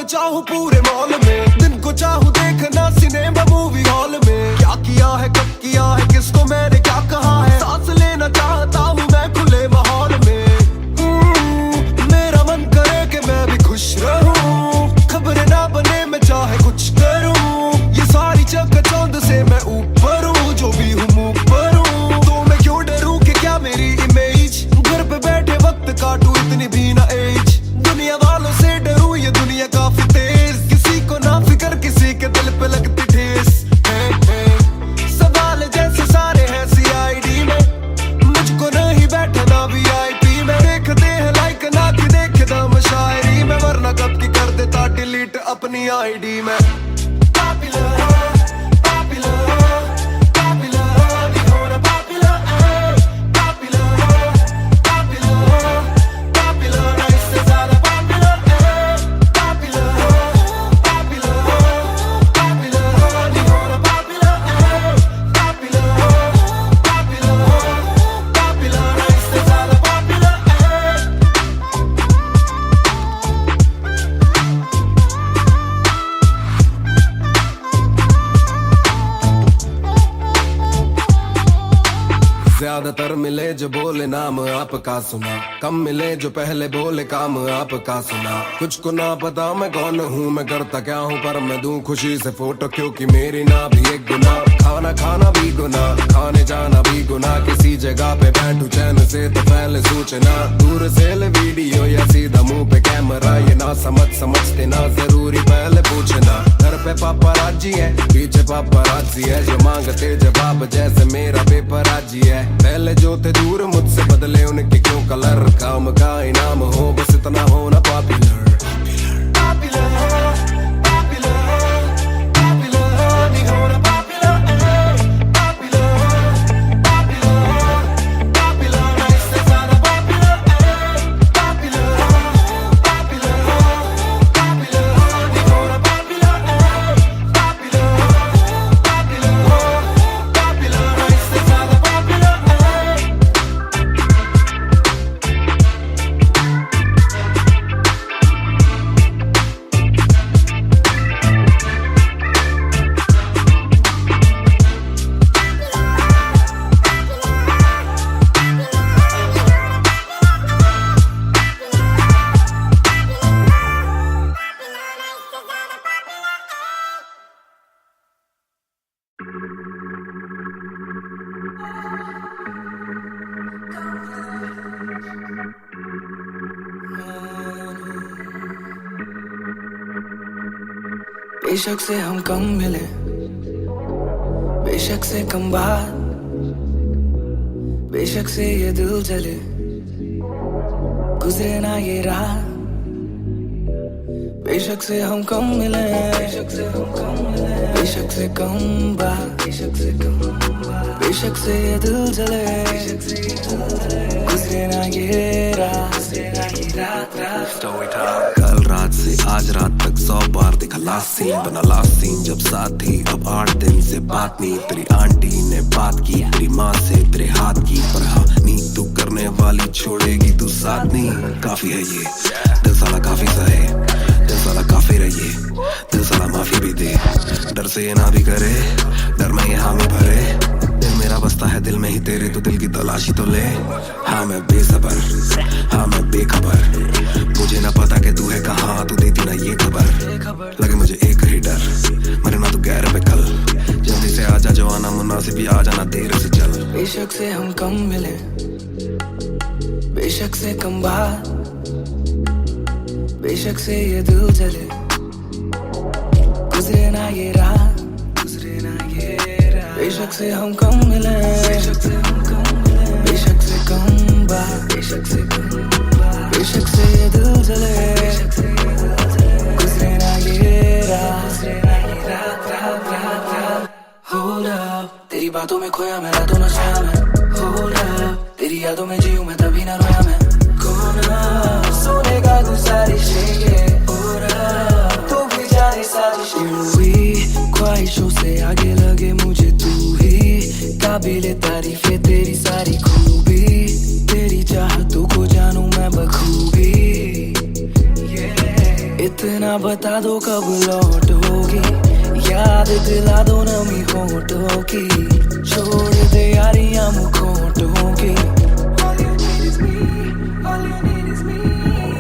चाहूं पूरे मॉल में, दिन को चाहूं देखना सिनेमा मूवी हॉल में। क्या किया है कब किया है किसको मैंने क्या कहा है, सांस लेना चाहता हूं मैं खुले माहौल में। मेरा मन करे कि मैं भी खुश रहूं, खबरें ना बने मैं चाहे कुछ करूं। ये सारी चकाचौंध से मैं ऊपर हूं, जो भी हूं मुंह पर हूं। तो मैं क्यों डरूं कि क्या मेरी इमेज, घर पे बैठे वक्त काटूं इतनी भी ना एज। दुनिया वालों से डरूं ये दुनिया काफी तेज, किसी को ना फिक्र किसी के दिल पे लगती ठेस। सवाल जैसे सारे हैं CID में, मुझको नहीं बैठना VIP में। देखते हैं लाइक ना कि देखे दम शायरी में, वरना कब की कर देता डिलीट अपनी ID में। ज्यादातर मिले जो बोले नाम आपका सुना, कम मिले जो पहले बोले काम आपका सुना। कुछ को ना पता मैं कौन हूँ, मैं करता क्या हूँ, पर मैं दूं खुशी से फोटो क्योंकि मेरी ना भी एक गुना। खाना खाना भी गुना, खाने जाना भी गुना। किसी जगह पे बैठूं चैन से तो पहले सूचना, दूर से ले वीडियो या सीधा मुंह पे कैमरा। ये ना समझते ना जरूरी पहले पूछना। घर पे पापराजी है पीछे पापराजी है, जो मांगते जवाब जैसे मेरा पेपर आजी है। पहले जो थे दूर मुझसे बदले उनके क्यों कलर, काम का इनाम हो बस इतना होना पॉपुलर। बेशक से हम कम मिले, बेशक से कम बात, बेशक से ये दिल जले, गुजरे ना ये रात। बेशक से हम कम मिले, बेशक से हम कम मिले, बेशक से कम बात, बेशक से कम बात, बेशक से ये दिल जले, गुजरे ना ये रात, गुजरे ना ये रात। कल रात से आज रात तक 100 बार देखा लास्ट सीन, बना लास्ट सीन जब साथ थी। अब 8 दिन से बात नहीं, तेरी आंटी ने बात की, तेरी माँ से तेरे हाथ की। पर हाँ नी तू करने वाली छोड़ेगी तू साथ नहीं। काफी है ये दिल साला काफी सहे, दिल साला काफी रहिए, दिल साला माफी भी दे। डर से ये ना भी करे, डर में ये हामी भरे। दिल मेरा बसता है दिल में ही तेरे, तो दिल की तलाशी तो ले। हाँ मैं बेसबर, हाँ मैं बेखबर, मुझे ना पता कि तू है कहाँ, तू देती ना ये खबर। लगे मुझे एक ही डर, मरे ना तू गैर पे कल। जल्दी से आजा जो आना मुनासिब, आ जाना देर से चल। बेशक से हम कम मिले, बेशक से कम बात, बेशक से ये दिल जले, गुजरे ना ये रात, गुजरे ना ये रात। बेशक से हम कम मिले, बेशक से हम कम मिले, बेशक से कम बात, बेशक से कम बात, बेशक से ये दिल जले, गुजरे ना ये रात, गुजरे ना ये रात, रात, रात, रात। Hold up, तेरी बातों में खोया मैं रातों नशा में। Hold up, तेरी यादों में जीऊं मैं तभी ना रोया मैं। कौन सोने का गुजारिश है और तू भी जाने साजिश हुई। ख्वाहिशों से आगे लगे मुझे तू ही, काबिले तारीफ है तेरी सारी खूबी। तेरी चाहतों को जानूं मैं बखूबी, इतना ना बता दो कब लौटोगी, याद दिला दो नमी होठों की, छोड़ दे यारियां मुखोटों की।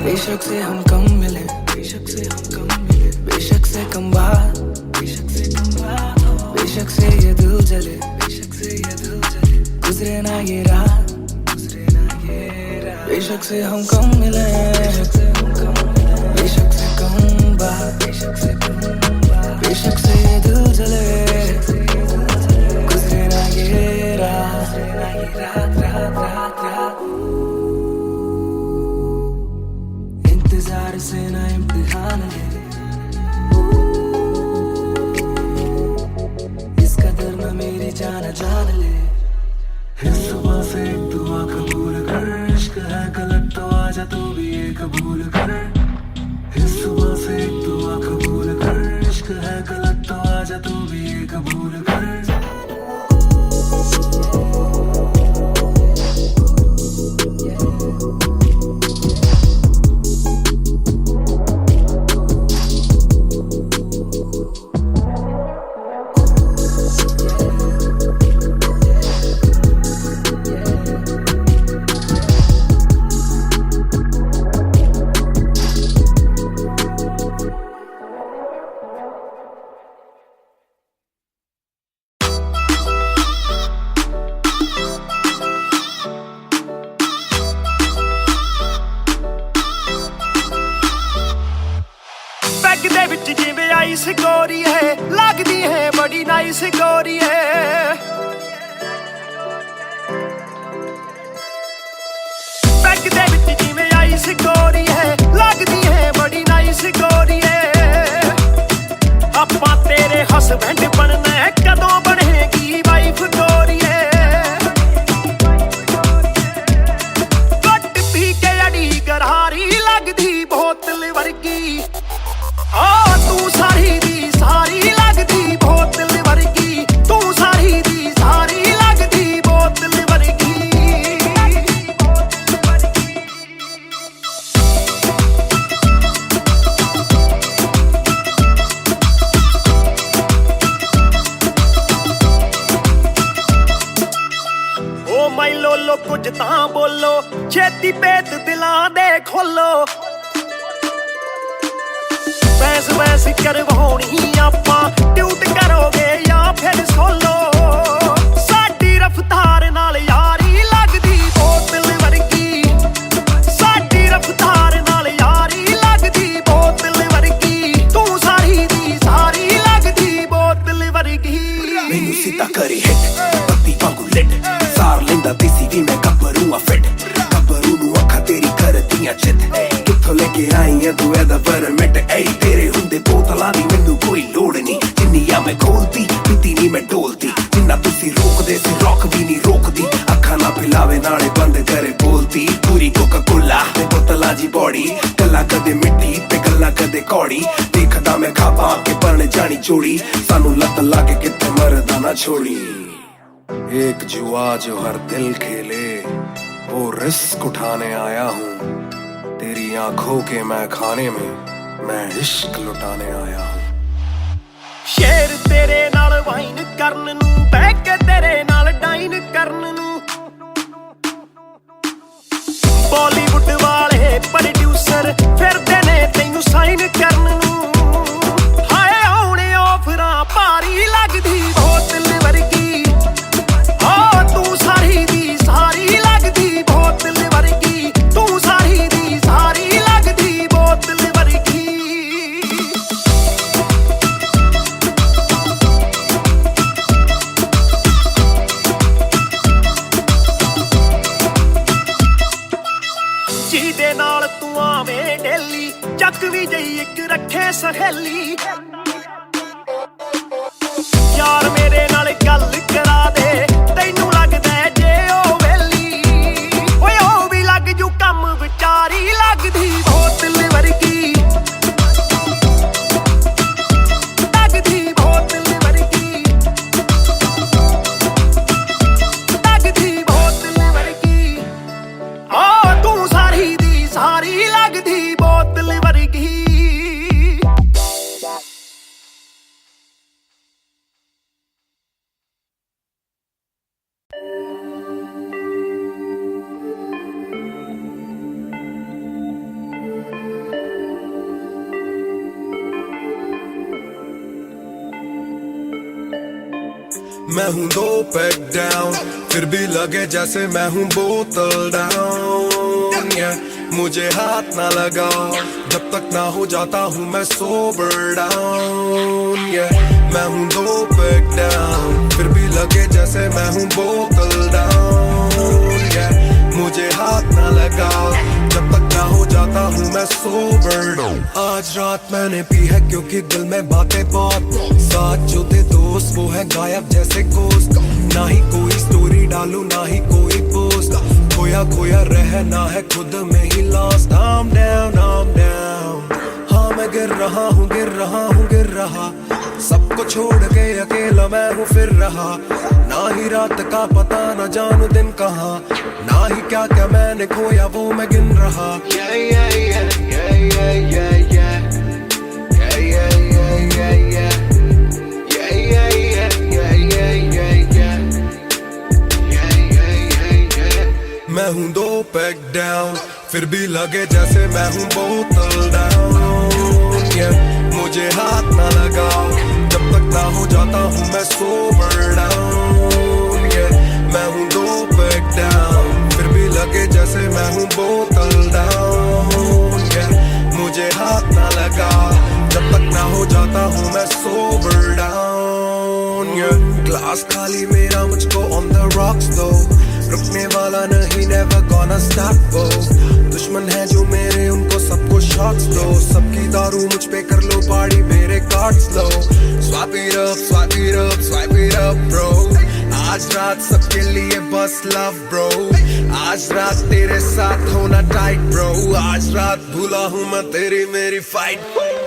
बेशक से हम कम मिले, बेशक से हम कम मिले, बेशक से कम बात, बेशक से कम बात हो, बेशक से ये दिल जले, बेशक से ये दिल जले, गुजरे ना ये रात, गुजरे ना ये रात। बेशक से हम कम मिले, बेशक से हम कम मिले, बेशक से कम बात, बेशक से कम बात, बेशक से ये दिल जले, गुजरे ना ये रात, रात रात रात रात। इंतजार से ना इम्तिहान ले, इस कदर ना मेरी जान जान ले। इस सुबह से एक दुआ कबूल कर, इश्क है गलत तो आजा तू भी ये कबूल कर। इस सुबह से एक दुआ कबूल कर, इश्क है गलत तो आजा तू भी ये कबूल कर। ਦੇ ਵਿੱਚ ਜਿਵੇਂ ਆਈਸ ਗੋਰੀ ਹੈ, ਲੱਗਦੀ ਹੈ ਬੜੀ ਨਾਈਸ ਗੋਰੀ ਹੈ। ਬੈਗ ਦੇ ਵਿੱਚ ਜਿਵੇਂ ਆਈਸ ਗੋਰੀ ਹੈ, ਲੱਗਦੀ ਹੈ ਬੜੀ ਨਾਈਸ ਗੋਰੀ ਹੈ। ਆਪਾਂ ਤੇਰੇ ਹਸਬੈਂਡ ਬਣਨਾ ਹੈ, ਕਦੋਂ ਬਣੇਗੀ ਵਾਈਫ ਗੋਰੀ ਹੈ। ਘੁੱਟ ਪੀ ਕੇ ਅੜੀ ਗਰਾਰੀ ਲੱਗਦੀ ਬੋਤਲ ਵਰਗੀ, ਤੂੰ ਸਾਰੀ ਦੀ ਸਾਰੀ ਲੱਗਦੀ ਬੋਤਲ ਵਰਗੀ, ਤੂੰ ਸਾਰੀ ਦੀ ਸਾਰੀ ਲੱਗਦੀ ਬੋਤਲ ਵਰਗੀ। ਓ ਮਾਈ ਲੋਲੋ ਕੁਝ ਤਾਂ ਬੋਲੋ, ਛੇਤੀ ਭੇਤ ਦਿਲਾਂ ਦੇ ਖੋਲੋ। ਬੈਸ ਬੈਸ ਕਰਵਾਉਣੀ ਆਪਾਂ, ਟਿਊਟ ਕਰੋਗੇ ਜਾਂ ਫਿਰ ਸੋਲੋ। ਸਾਡੀ ਰਫਤਾਰ ਨਾਲ ਯਾਰੀ ਲੱਗਦੀ ਬੋਤਲ ਵਰਗੀ, ਸਾਡੀ ਰਫਤਾਰ ਨਾਲ ਯਾਰੀ ਲੱਗਦੀ ਬੋਤਲ ਵਰਗੀ, ਤੂੰ ਸਾਰੀ ਦੀ ਸਾਰੀ ਲੱਗਦੀ ਬੋਤਲ ਵਰਗੀ। ਮੈਨੂੰ ਸਿੱਧਾ ਕਰੀ ਹਿੱਟ, ਬੱਤੀ ਵਾਂਗੂ ਲਿਟ, ਸਾਰ ਲੈਂਦਾ ਦੇਸੀ ਵੀ ਮੈਂ ਗੱਭਰੂ ਆ ਫਿੱਟ। ਗੱਭਰੂ ਨੂੰ ਅੱਖਾਂ ਤੇਰੀ ਕਰਦੀਆਂ ਚਿੱਤ, ਕਿੱਥੋਂ ਲੈ ਕੇ ਆਈ ਐ ਤੂੰ ਇਹਦਾ ਪਰਮਿਟ। ਏ ਤੇਰੇ ਹੁੰਦੇ ਬੋਤਲਾਂ ਦੀ ਮੈਨੂੰ ਕੋਈ ਲੋੜ ਨਹੀਂ, ਜਿੰਨੀ ਆ ਮੈਂ ਖੋਲਦੀ ਪੀਤੀ ਨਹੀਂ ਮੈਂ ਡੋਲਦੀ। ਜਿੰਨਾ ਤੁਸੀਂ ਰੋਕਦੇ ਸੀ ਰੋਕ ਵੀ ਨਹੀਂ ਰੋਕਦੀ, ਅੱਖਾਂ ਨਾ ਪਿਲਾਵੇ ਨਾਲੇ ਬੰਦ ਕਰੇ ਬੋਲਦੀ। ਪੂਰੀ ਕੋਕਾ ਕੋਲਾ ਤੇ ਬੋਤਲਾਂ ਜੀ ਬੋੜੀ, ਗੱਲਾਂ ਕਦੇ ਮਿੱਟੀ ਤੇ ਗੱਲਾਂ ਕਦੇ ਕੌੜੀ। ਦੇਖਦਾ ਮੈਂ ਖਾਪਾਂ ਕੇ ਬਣ ਜਾਣੀ ਚੋੜੀ, ਸਾਨੂੰ ਲੱਤ ਲਾ ਕੇ ਕਿੱਥੇ ਮਰਦਾ ਨਾ ਛੋੜੀ। एक जुआ जो हर दिल खेले, वो रिस्क उठाने आया हूँ। तेरी आंखों के मैं खाने में, मैं इश्क लुटाने आया हूँ। ਸ਼ੇਰ ਤੇਰੇ ਨਾਲ ਵਾਈਨ ਕਰਨ ਨੂੰ, ਬਹਿ ਕੇ ਤੇਰੇ ਨਾਲ ਡਾਈਨ ਕਰਨ ਨੂੰ। ਬਾਲੀਵੁੱਡ ਵਾਲੇ ਪ੍ਰੋਡਿਊਸਰ ਫਿਰਦੇ ਨੇ ਤੈਨੂੰ ਸਾਈਨ ਕਰਨ ਨੂੰ। ਹਾਏ ਆਉਣੇ ਆਫਰਾਂ ਭਾਰੀ ਲੱਗਦੀ ਬੋਤਲ ਵਰਗੀ, ਤੂੰ ਸਾਰੀ ਦੀ ਸਾਰੀ ਲੱਗਦੀ ਬੋਤਲ ਵਰਗੀ, ਤੂੰ ਸਾਰੀ ਦੀ ਸਾਰੀ ਲੱਗਦੀ ਬੋਤਲ ਵਰਗੀ। ਜਿਹਦੇ ਨਾਲ ਤੂੰ ਆਵੇਂ ਡੇਲੀ, ਚੱਕ ਵੀ ਜਈ ਇੱਕ ਰੱਖੇ ਸਹੇਲੀ। ਯਾਰ ਮੇਰੇ ਨਾਲ ਗੱਲ ਕਰਾ ਦੇ, ਤੈਨੂੰ ਲੱਗਦਾ ਜੇ ਉਹ ਵੇਲੀ। ਓਏ ਉਹ ਵੀ ਲੱਗ ਜੂ ਕੰਮ, ਵਿਚਾਰੀ ਲੱਗਦੀ ਬੋਤਲ ਵਰਗੀ, ਲੱਗਦੀ ਬੋਤਲ ਵਰਗੀ, ਲੱਗਦੀ ਬੋਤਲ ਵਰਗੀ। ਤੂੰ ਸਾਰੀ ਦੀ ਸਾਰੀ ਲੱਗਦੀ ਬੋਤਲ ਵਰਗੀ। मैं हूँ 2 पैक डाउन, फिर भी लगे जैसे मैं हूँ बोतल डाउन। मुझे हाथ ना लगाओ जब तक ना हो जाता हूँ मैं सोबर डाउन। मैं हूँ 2 पैक डाउन, फिर भी लगे जैसे मैं हूँ बोतल डाउन। मुझे हाथ ना लगाओ जब तक ना हो जाता हूँ मैं सोबर डाउन। आज रात मैंने पी है क्योंकि दिल में बातें बहुत, साथ जो थे दोस्त वो है गायब जैसे कोस्ट। ना ही कोई स्टोरी डालूं ना ही कोई पोस्ट, खोया खोया रहना है खुद में he lost. I'm down, I'm down, हाँ मैं गिर रहा हूँ गिर रहा हूँ गिर रहा, सबको छोड़ के अकेला मैं हूँ फिर रहा। ना ही रात का पता ना जानू दिन कहाँ, ना ही क्या क्या मैंने खोया वो मैं गिन रहा। Yeah, yeah, yeah, yeah, yeah, yeah, yeah. Yeah, yeah, yeah, yeah, yeah. Yeah, yeah, yeah, yeah, yeah, yeah, yeah. Yeah, yeah, yeah, yeah. मैं हूँ 2 पैक डाउन, फिर भी लगे जैसे मैं हूँ बोतल डाउन। मुझे हाथ ना लगाओ जब तक ना हो जाता हूँ मैं सोबर डाउन। मैं हूँ 2 पैक डाउन, फिर भी लगे जैसे मैं हूँ बोतल डाउन। मुझे हाथ ना लगाओ जब तक ना हो जाता हूँ मैं सोबर डाउन। ग्लास खाली मेरा मुझको ऑन द रॉक्स दो, रुकने वाला नहीं never gonna stop वो। दुश्मन है जो मेरे उनको सबको शॉट्स दो, सबकी दारू मुझ पे कर लो पार्टी मेरे cards low. Swipe it up, swipe it up, swipe it up bro, आज रात सबके लिए बस लव ब्रो। आज रात तेरे साथ होना टाइट ब्रो, आज रात भूला हूँ मैं तेरी मेरी फाइट।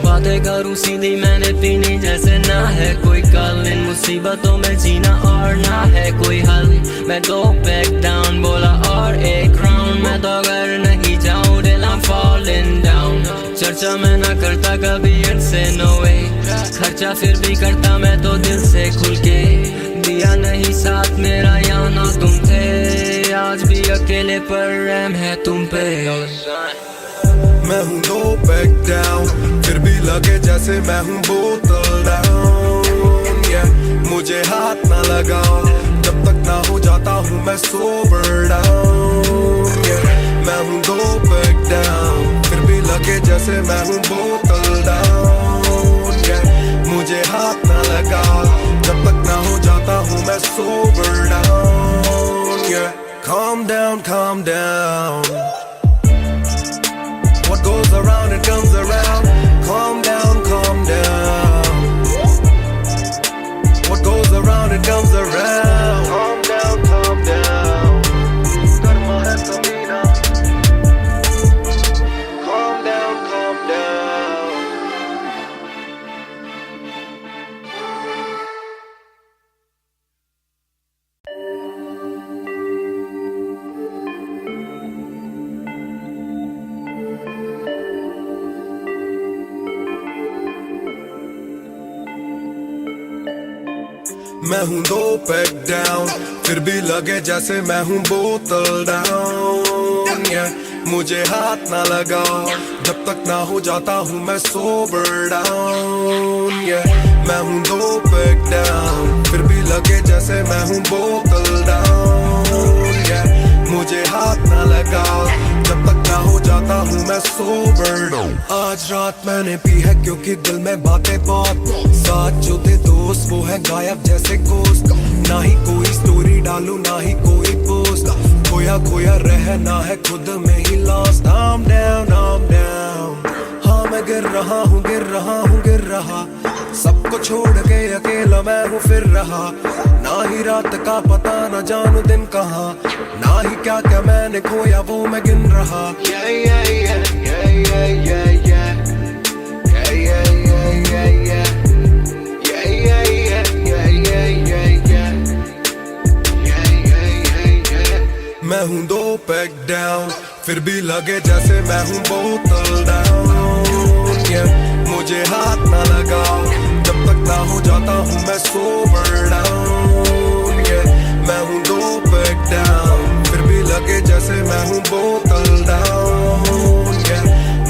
बातें करूँ सीधी मैंने पीनी जैसे ना है कोई कल, इन मुसीबतों में जीना और ना है कोई हल। मैं 2 पैक डाउन बोला और एक राउंड, मैं तो अगर नहीं जाऊँ दिल I'm falling down। चर्चा मैं ना करता कभी इनसे no way, खर्चा फिर भी करता मैं तो दिल से खुल के। दिया नहीं साथ मेरा यहाँ ना तुम थे, आज भी अकेले पर रहम है तुम पे। मैं हूँ 2 पैक डाउन, फिर भी लगे जैसे मैं हूँ बोतल डाउन। मुझे हाथ ना लगाओ जब तक ना हो जाता हूँ मैं सोबर डाउन। मैं हूँ 2 पैक डाउन, फिर भी लगे जैसे मैं हूँ बोतल डाउन। मुझे हाथ ना लगाओ जब तक ना हो जाता हूँ मैं sober down. Calm down, calm down, what goes around it comes around. Calm down, calm down, what goes around it comes around. Calm down, calm down, karma hai kabhi na. Calm down, calm down. मैं हूँ 2 pack down, फिर भी लगे जैसे मैं हूँ बोतल down. मुझे हाथ ना लगाओ जब तक ना हो जाता हूँ मैं सोबर डाउन। मैं हूँ 2 पैक डाउन, फिर भी लगे जैसे मैं हूँ बोतल डाउन। मुझे हाथ ना लगाओ जब तक ना हो जाता हूँ मैं सोबर डाउन। आज रात मैंने पी है क्योंकि दिल में बातें बहुत, साथ जो थे दोस्त वो है गायब जैसे कोस्ट। ना ही कोई स्टोरी डालूं ना ही कोई पोस्ट, खोया खोया रहना है खुद में he lost. I'm down, I'm down, हाँ मैं गिर रहा हूँ गिर रहा हूँ गिर रहा, सबको छोड़ के अकेला मैं हूँ फिर रहा। ना ही रात का पता ना जानू दिन कहाँ, ना ही क्या क्या मैंने खोया वो मैं गिन रहा। Yeah, yeah, yeah, yeah, yeah, yeah, yeah. Yeah, yeah, yeah, yeah, yeah. Yeah, yeah, yeah, yeah, yeah, yeah, yeah. Yeah, yeah, yeah, yeah. मैं हूँ 2 पैक डाउन, फिर भी लगे जैसे मैं हूँ बोतल डाउन। मुझे हाथ ना लगाओ जब तक ना हो जाता हूँ मैं सोबर डाउन। मैं हूँ 2 पैक डाउन, फिर भी लगे जैसे मैं हूँ बोतल डाउन।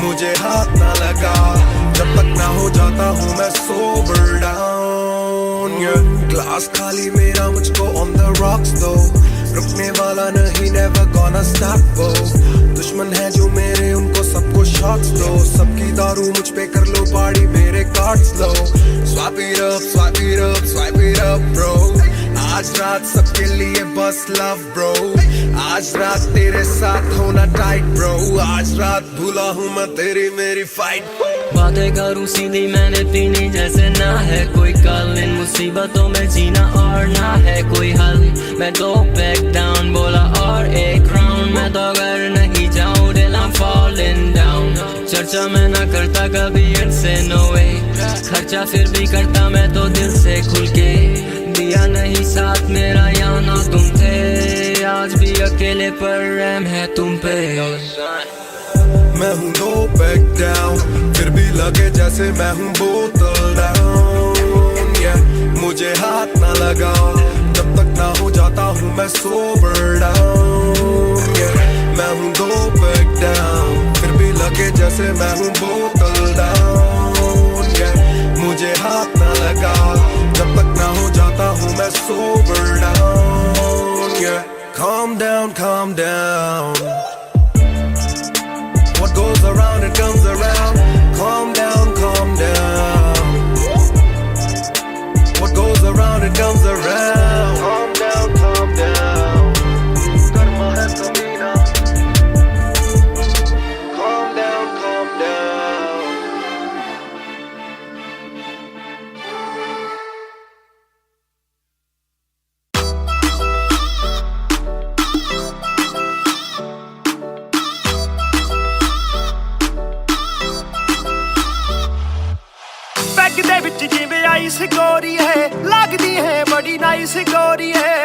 मुझे हाथ ना लगाओ जब तक ना हो जाता हूँ मैं सोबर डाउन। ग्लास ग्लास खाली मेरा मुझको on the rocks दो, रुकने वाला नहीं never gonna stop वो, दुश्मन है जो मेरे उनको सबको shots दो, सबकी दारू मुझ पे कर लो पार्टी मेरे cards low, swipe it up, swipe it up, swipe it up bro, आज रात सबके लिए बस love bro, आज रात तेरे साथ होना tight bro, आज रात भूला हूँ मैं तेरी मेरी fight। बातें करूं सीधी मैंने पीनी जैसे ना है कोई कल, इन मुसीबतों में जीना और ना है कोई हल, मैं तो बैक डाउन बोला और एक राउंड, मैं तो घर नहीं जाऊं till I'm falling down, चर्चा मैं ना करता कभी इनसे no way, खर्चा फिर भी करता मैं तो दिल से खुल के, दिया नहीं साथ मेरा यहाँ ना तुम थे, आज भी अकेले पर रहम है तुम पे। मैं हूँ दो पैक डाउन, फिर भी लगे जैसे मैं हूँ बोतल डाउन, yeah, मुझे हाथ ना लगाओ जब तक ना हो जाता हूँ मैं सोबर डाउन, yeah, मैं हूँ दो पैक डाउन, फिर भी लगे जैसे मैं हूँ बोतल डाउन, yeah, मुझे हाथ ना लगाओ जब तक ना हो जाता हूँ मैं sober down, yeah, calm down, calm down, what goes around it comes around, calm down, calm down, what goes around it comes around, calm down, calm down, karma hai kabhi na, calm down, calm down. बैग दे विच जिवें आइस गोरी है, लगदी है बड़ी नाइस गोरी है,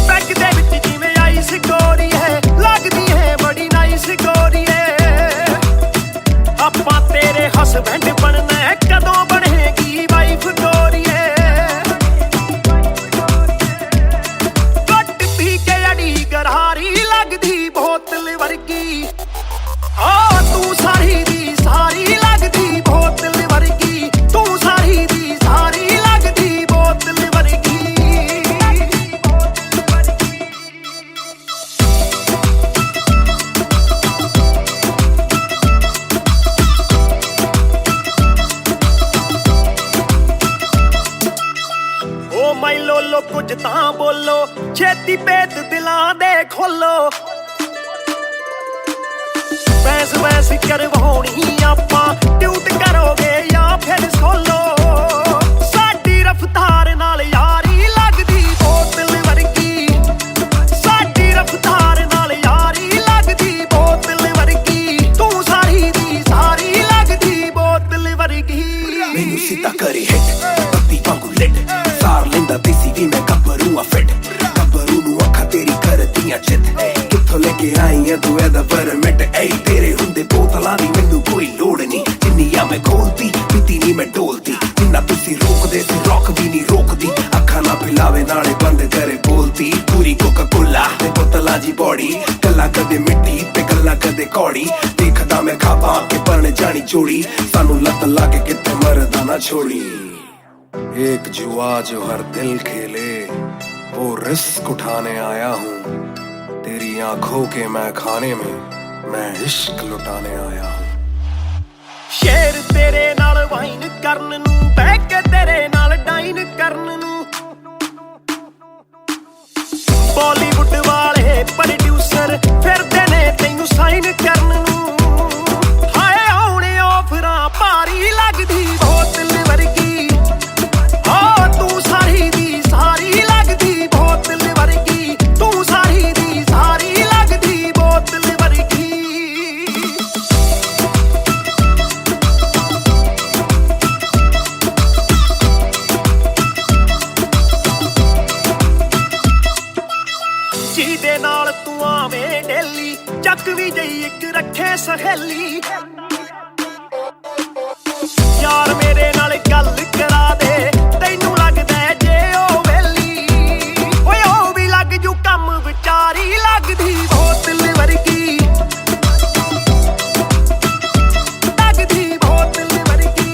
बैग दे विच जिवें आइस गोरी है, लगदी है बड़ी नाइस गोरी है, आपां तेरे हसबैंड बनना है कदों बनेगी वाइफ गोरी है, घट पी के अड़ी गरारी लगदी बोतल वर्गी, तू सारी दी सारी लगदी बोतल वर्गी, तू सारी दी सारी लगदी बोतल वर्गी। ओ माई लोलो कुछ तां बोलो, छेती पेत दिलां दे खोलो, बहस बहस करवाउणी आपां ट्यूट करोगे या फिर सोलो, साडी रफ्तार नाल यारी लगदी बोतल वर्गी, साडी रफ्तार नाल यारी लगदी बोतल वर्गी, तू सारी दी सारी लगदी बोतल वर्गी। मैनू सीधा करे हिट पत्ती वांगू लिट, सार लेंदा देसी भी मैं गब्बरू आ फिट, गब्बरू नू अखा तेरी करदियां चित, कित्थों लेके आई है तू एदा परमिट, ऐ तेरे हुंदे बोतलां दी मैनू कोई लोड़ नहीं, जिन्नियां मैं खोलती पीती नहीं मैं डोलती, जिन्ना तुसी रोकदे सी रोकदी नहीं रोकदी, अखा ना पिलावे नाले बंद करे बोलती, पूरी कोका कोला ते बोतलां जी बॉडी, गल्ला कदे मिट्टी ते गल्ला कदे कौड़ी, देखदा मैं खाबा के बन जानी जोड़ी, सानू लत लागे किते मरदा ना छोड़ी, एक जुआ जो हर दिल खेले वो रिस्क उठाने आया हूँ, तेरी आंखों के मैं खाने में मैं इश्क लुटाने आया हूँ। शेर तेरे नाल वाइन करन नू, बह के तेरे नाल डाइन करन नू, बॉलीवुड वाले प्रोड्यूसर फिरदे ने तैनू साइन करन नू, हाए आउणे ऑफरां भारी लगदी बोतल वर्गी, तू सारी दी सारी लगदी बोतल वर्गी, तू सारी दी सारी लगदी बोतल वर्गी। ਜਿਹਦੇ ਨਾਲ ਤੂੰ ਆਵੇਂ ਡੇਲੀ, ਚੱਕ ਵੀ ਜਈ ਇੱਕ ਰੱਖੇ ਸਹੇਲੀ, ਯਾਰ ਮੇਰੇ ਨਾਲ ਗੱਲ ਕਰਾ ਦੇ, ਤੈਨੂੰ ਲੱਗਦਾ ਜੇ ਉਹ ਵੇਲੀ, ਓਏ ਉਹ ਵੀ ਲੱਗ ਜੂ ਕੰਮ ਵਿਚਾਰੀ ਲੱਗਦੀ ਬੋਤਲ ਵਰਗੀ, ਲੱਗਦੀ ਬੋਤਲ ਵਰਗੀ।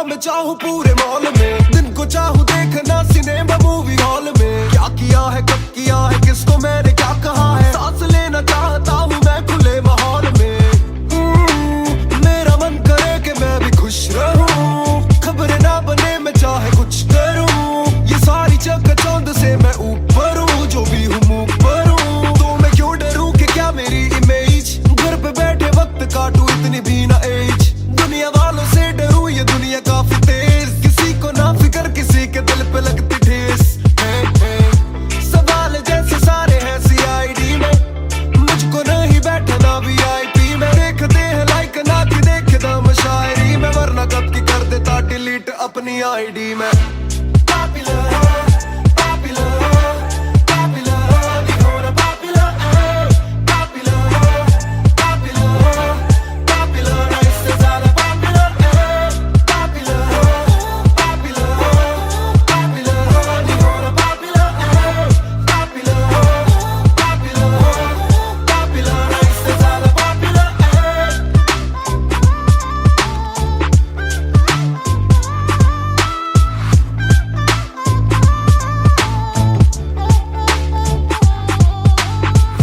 मैं चाहूँ पूरे मॉल में, दिन को चाहूँ देखना सिनेमा मूवी हॉल में। क्या किया है कब किया है किसको मैंने क्या कहा है, सांस लेना चाहता हूँ मैं खुले माहौल में। मेरा मन करे कि मैं भी खुश रहूं, खबरें ना बने मैं चाहे कुछ करूं। ये सारी चकाचौंध से मैं ऊपर हूँ, जो भी हूँ मुँह पर हूँ। तो मैं क्यों डरूं कि क्या मेरी इमेज, घर पे बैठे वक्त काटूं इतनी भी ना एज। दुनिया वालों से डरूं ये दुनिया काफी तेज, किसी को ना फिक्र किसी के दिल पे लगती ठेस। सवाल जैसे सारे हैं CID में, मुझको नहीं बैठना VIP में। देखते हैं लाइक ना कि देखे दम शायरी में, वरना कब की कर देता डिलीट अपनी ID में।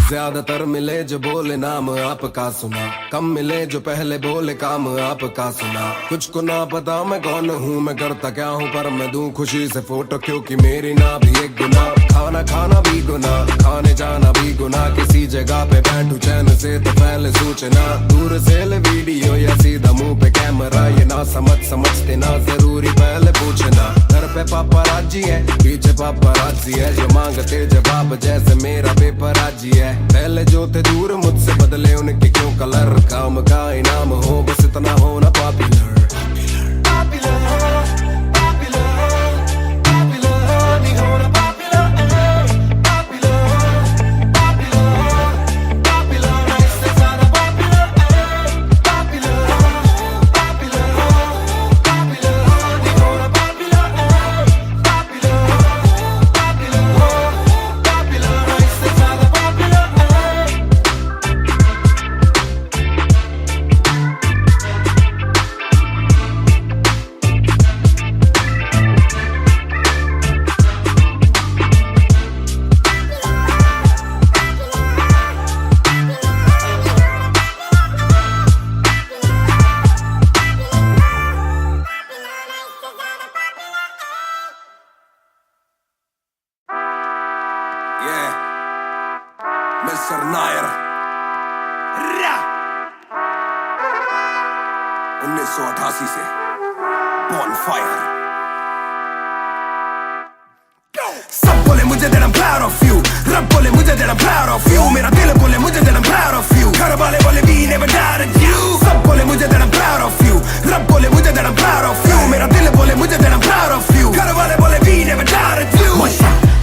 ज्यादातर मिले जो बोले नाम आपका सुना, कम मिले जो पहले बोले काम आपका सुना। कुछ को ना पता मैं कौन हूँ, मैं करता क्या हूँ, पर मैं दूं खुशी से फोटो क्योंकि मेरी ना भी एक गुना। खाना खाना भी गुना, खाने जाना भी गुना, किसी जगह पे बैठूं चैन से तो पहले सूचना। दूर से ले वीडियो या सीधा मुंह पे कैमरा, ये ना समझते ना जरूरी पहले पूछना। घर पे पापराजी है पीछे पापराजी है, जो मांगते जवाब जैसे मेरा पेपराजी है। पहले जो थे दूर मुझसे बदले उनके क्यों कलर, काम का इनाम हो बस इतना होना पॉपुलर। मिस्टर नायर 1988 से Bonfire। सब बोले मुझे that I'm proud of you, रब बोले मुझे that I'm proud of you, मेरा दिल बोले मुझे that I'm proud of you, घर वाले बोले we never doubted you। सब बोले मुझे that I'm proud of you, रब बोले मुझे that I'm proud of you, मेरा दिल बोले मुझे that I'm proud of you, घर वाले बोले we never doubted you।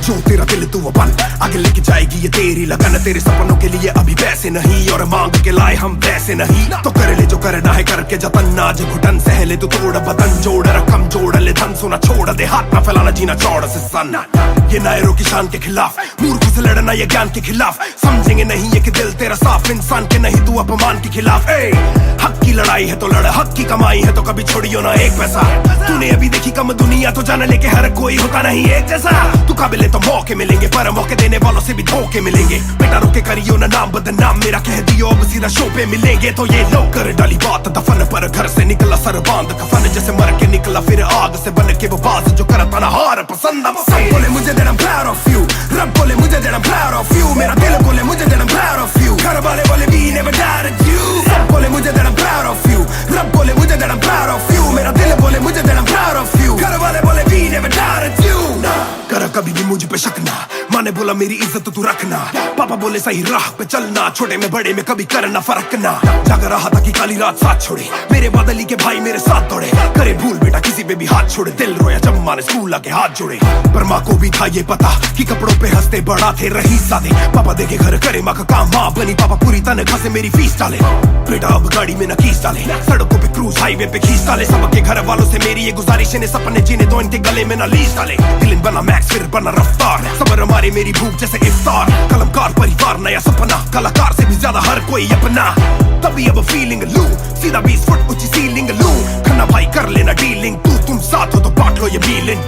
जो तेरा दिल तू वो बन, आगे लेके जाएगी ये तेरी लगन। तेरे सपनों के लिए अभी पैसे नहीं और मांग के लाए हम पैसे नहीं, तो कर ले जो करना है करके जतन। आज घुटन सहले तू तोड़ बदन, जोड़ रकम जोड़ ले धन, सोना छोड़ दे हाथ ना फैलाना जीना चौड़ से सन। ये नायरों की शान के खिलाफ, मूर्खों से लड़ना ये ज्ञान के खिलाफ। समझेंगे नहीं ये कि दिल तेरा साफ, इंसान के नहीं तू अपमान के खिलाफ। हक की लड़ाई है तो लड़, हक की कमाई है तो कभी छोड़ियो ना एक पैसा। तूने अभी देखी कम दुनिया तो जान ले के हर कोई होता नहीं एक जैसा। तू काबिल तो मौके मिलेंगे पर मौके देने वालों से भी धोखे मिलेंगे। बेटा रोके करियो ना नाम बदनाम मेरा, कह दियो अब सीधा शो पे मिलेंगे। तो ये लो कर डाली बात दफन पर, घर से निकला सर बांध कफन, जैसे मर के निकला फिर आग से बन के वो बाज जो करता ना हार पसंद। सब बोले मुझे that I'm proud of you, रब बोले मुझे that I'm proud of you, मेरा दिल बोले मुझे that I'm proud of you, घर वाले बोले we never doubted you। सब बोले मुझे that I'm proud of you, रब बोले मुझे that I'm proud of you, मेरा दिल बोले मुझे that I'm proud of you, घर वाले बोले we never doubted you। कर कभी भी मुझ पे शक ना, माँ ने बोला मेरी इज्जत तू रखना, पापा बोले सही राह पे चलना, छोटे में बड़े में कभी करना फर्क ना। जाग रहा था कि काली रात साथ छोड़े, मेरे बादली के भाई मेरे साथ दौड़े, करे भूल बेटा किसी पे भी हाथ छोड़े, दिल रोया जब माँ ने स्कूल आके हाथ जोड़े। पर माँ को भी था ये पता कि कपड़ों पे हंसते बड़ा थे रही सादे, पापा देखे घर करे माँ का काम, माँ बनी पापा पूरी तनख्वाह से मेरी फीस डाले। बेटा अब गाड़ी में न खींच डाले, सड़कों पे क्रूज हाईवे पे खींच डाले, सबके घर वालों से मेरी ये गुजारिश है, सपने जीने दो इनके गले में न लीज डाले। दिल बना मैक्स फिर फिर बना रफ्तार, सबर हमारी मेरी भूख जैसे इफ्तार। कलमकार परिवार नया सपना, कलाकार से भी ज्यादा हर कोई अपना। तभी अब फीलिंग लू, सीधा 20 फुट ऊंची सीलिंग लू। खन्ना भाई कर लेना डीलिंग, तुम साथ हो तो बांट लो ये फीलिंग।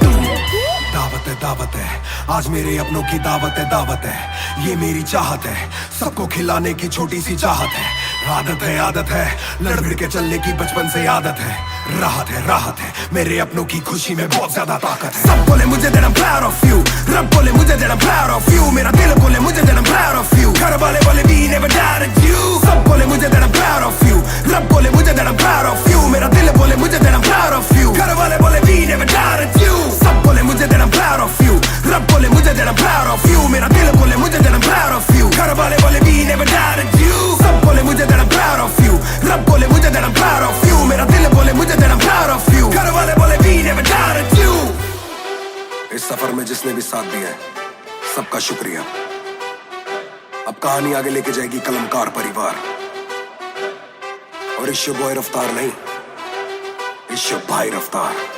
दावत है आज मेरे अपनों की दावत है, ये मेरी चाहत है, सबको खिलाने की छोटी सी चाहत है। आदत है लड़ भिड़ के चलने की बचपन से आदत है। राहत है मेरे अपनों की खुशी में बहुत ज्यादा ताकत है। सब बोले मुझे that I'm proud of you, रब बोले मुझे that I'm proud of you, मेरा दिल बोले मुझे that I'm proud of you, घर वाले बोले we never doubted you। सब बोले मुझे that I'm proud of you, रब बोले मुझे that I'm proud of you, मेरा दिल बोले मुझे that I'm proud of you, घर वाले बोले we never doubted you। सब बोले मुझे that I'm proud of you, रब बोले मुझे that I'm proud of you, मेरा दिल बोले मुझे that I'm proud of you, घर वाले बोले we never doubted you। सब बोले मुझे that I'm proud of you, रब बोले मुझे that I'm proud of you, मेरा दिल बोले मुझे that I'm proud of you, घर वाले बोले we never doubted you। इस सफर में जिसने भी साथ दिया है सबका शुक्रिया। अब कहानी आगे लेके जाएगी कलमकार परिवार, और इश्यो बॉय रफ्तार नहीं, इश्यो भाई रफ्तार।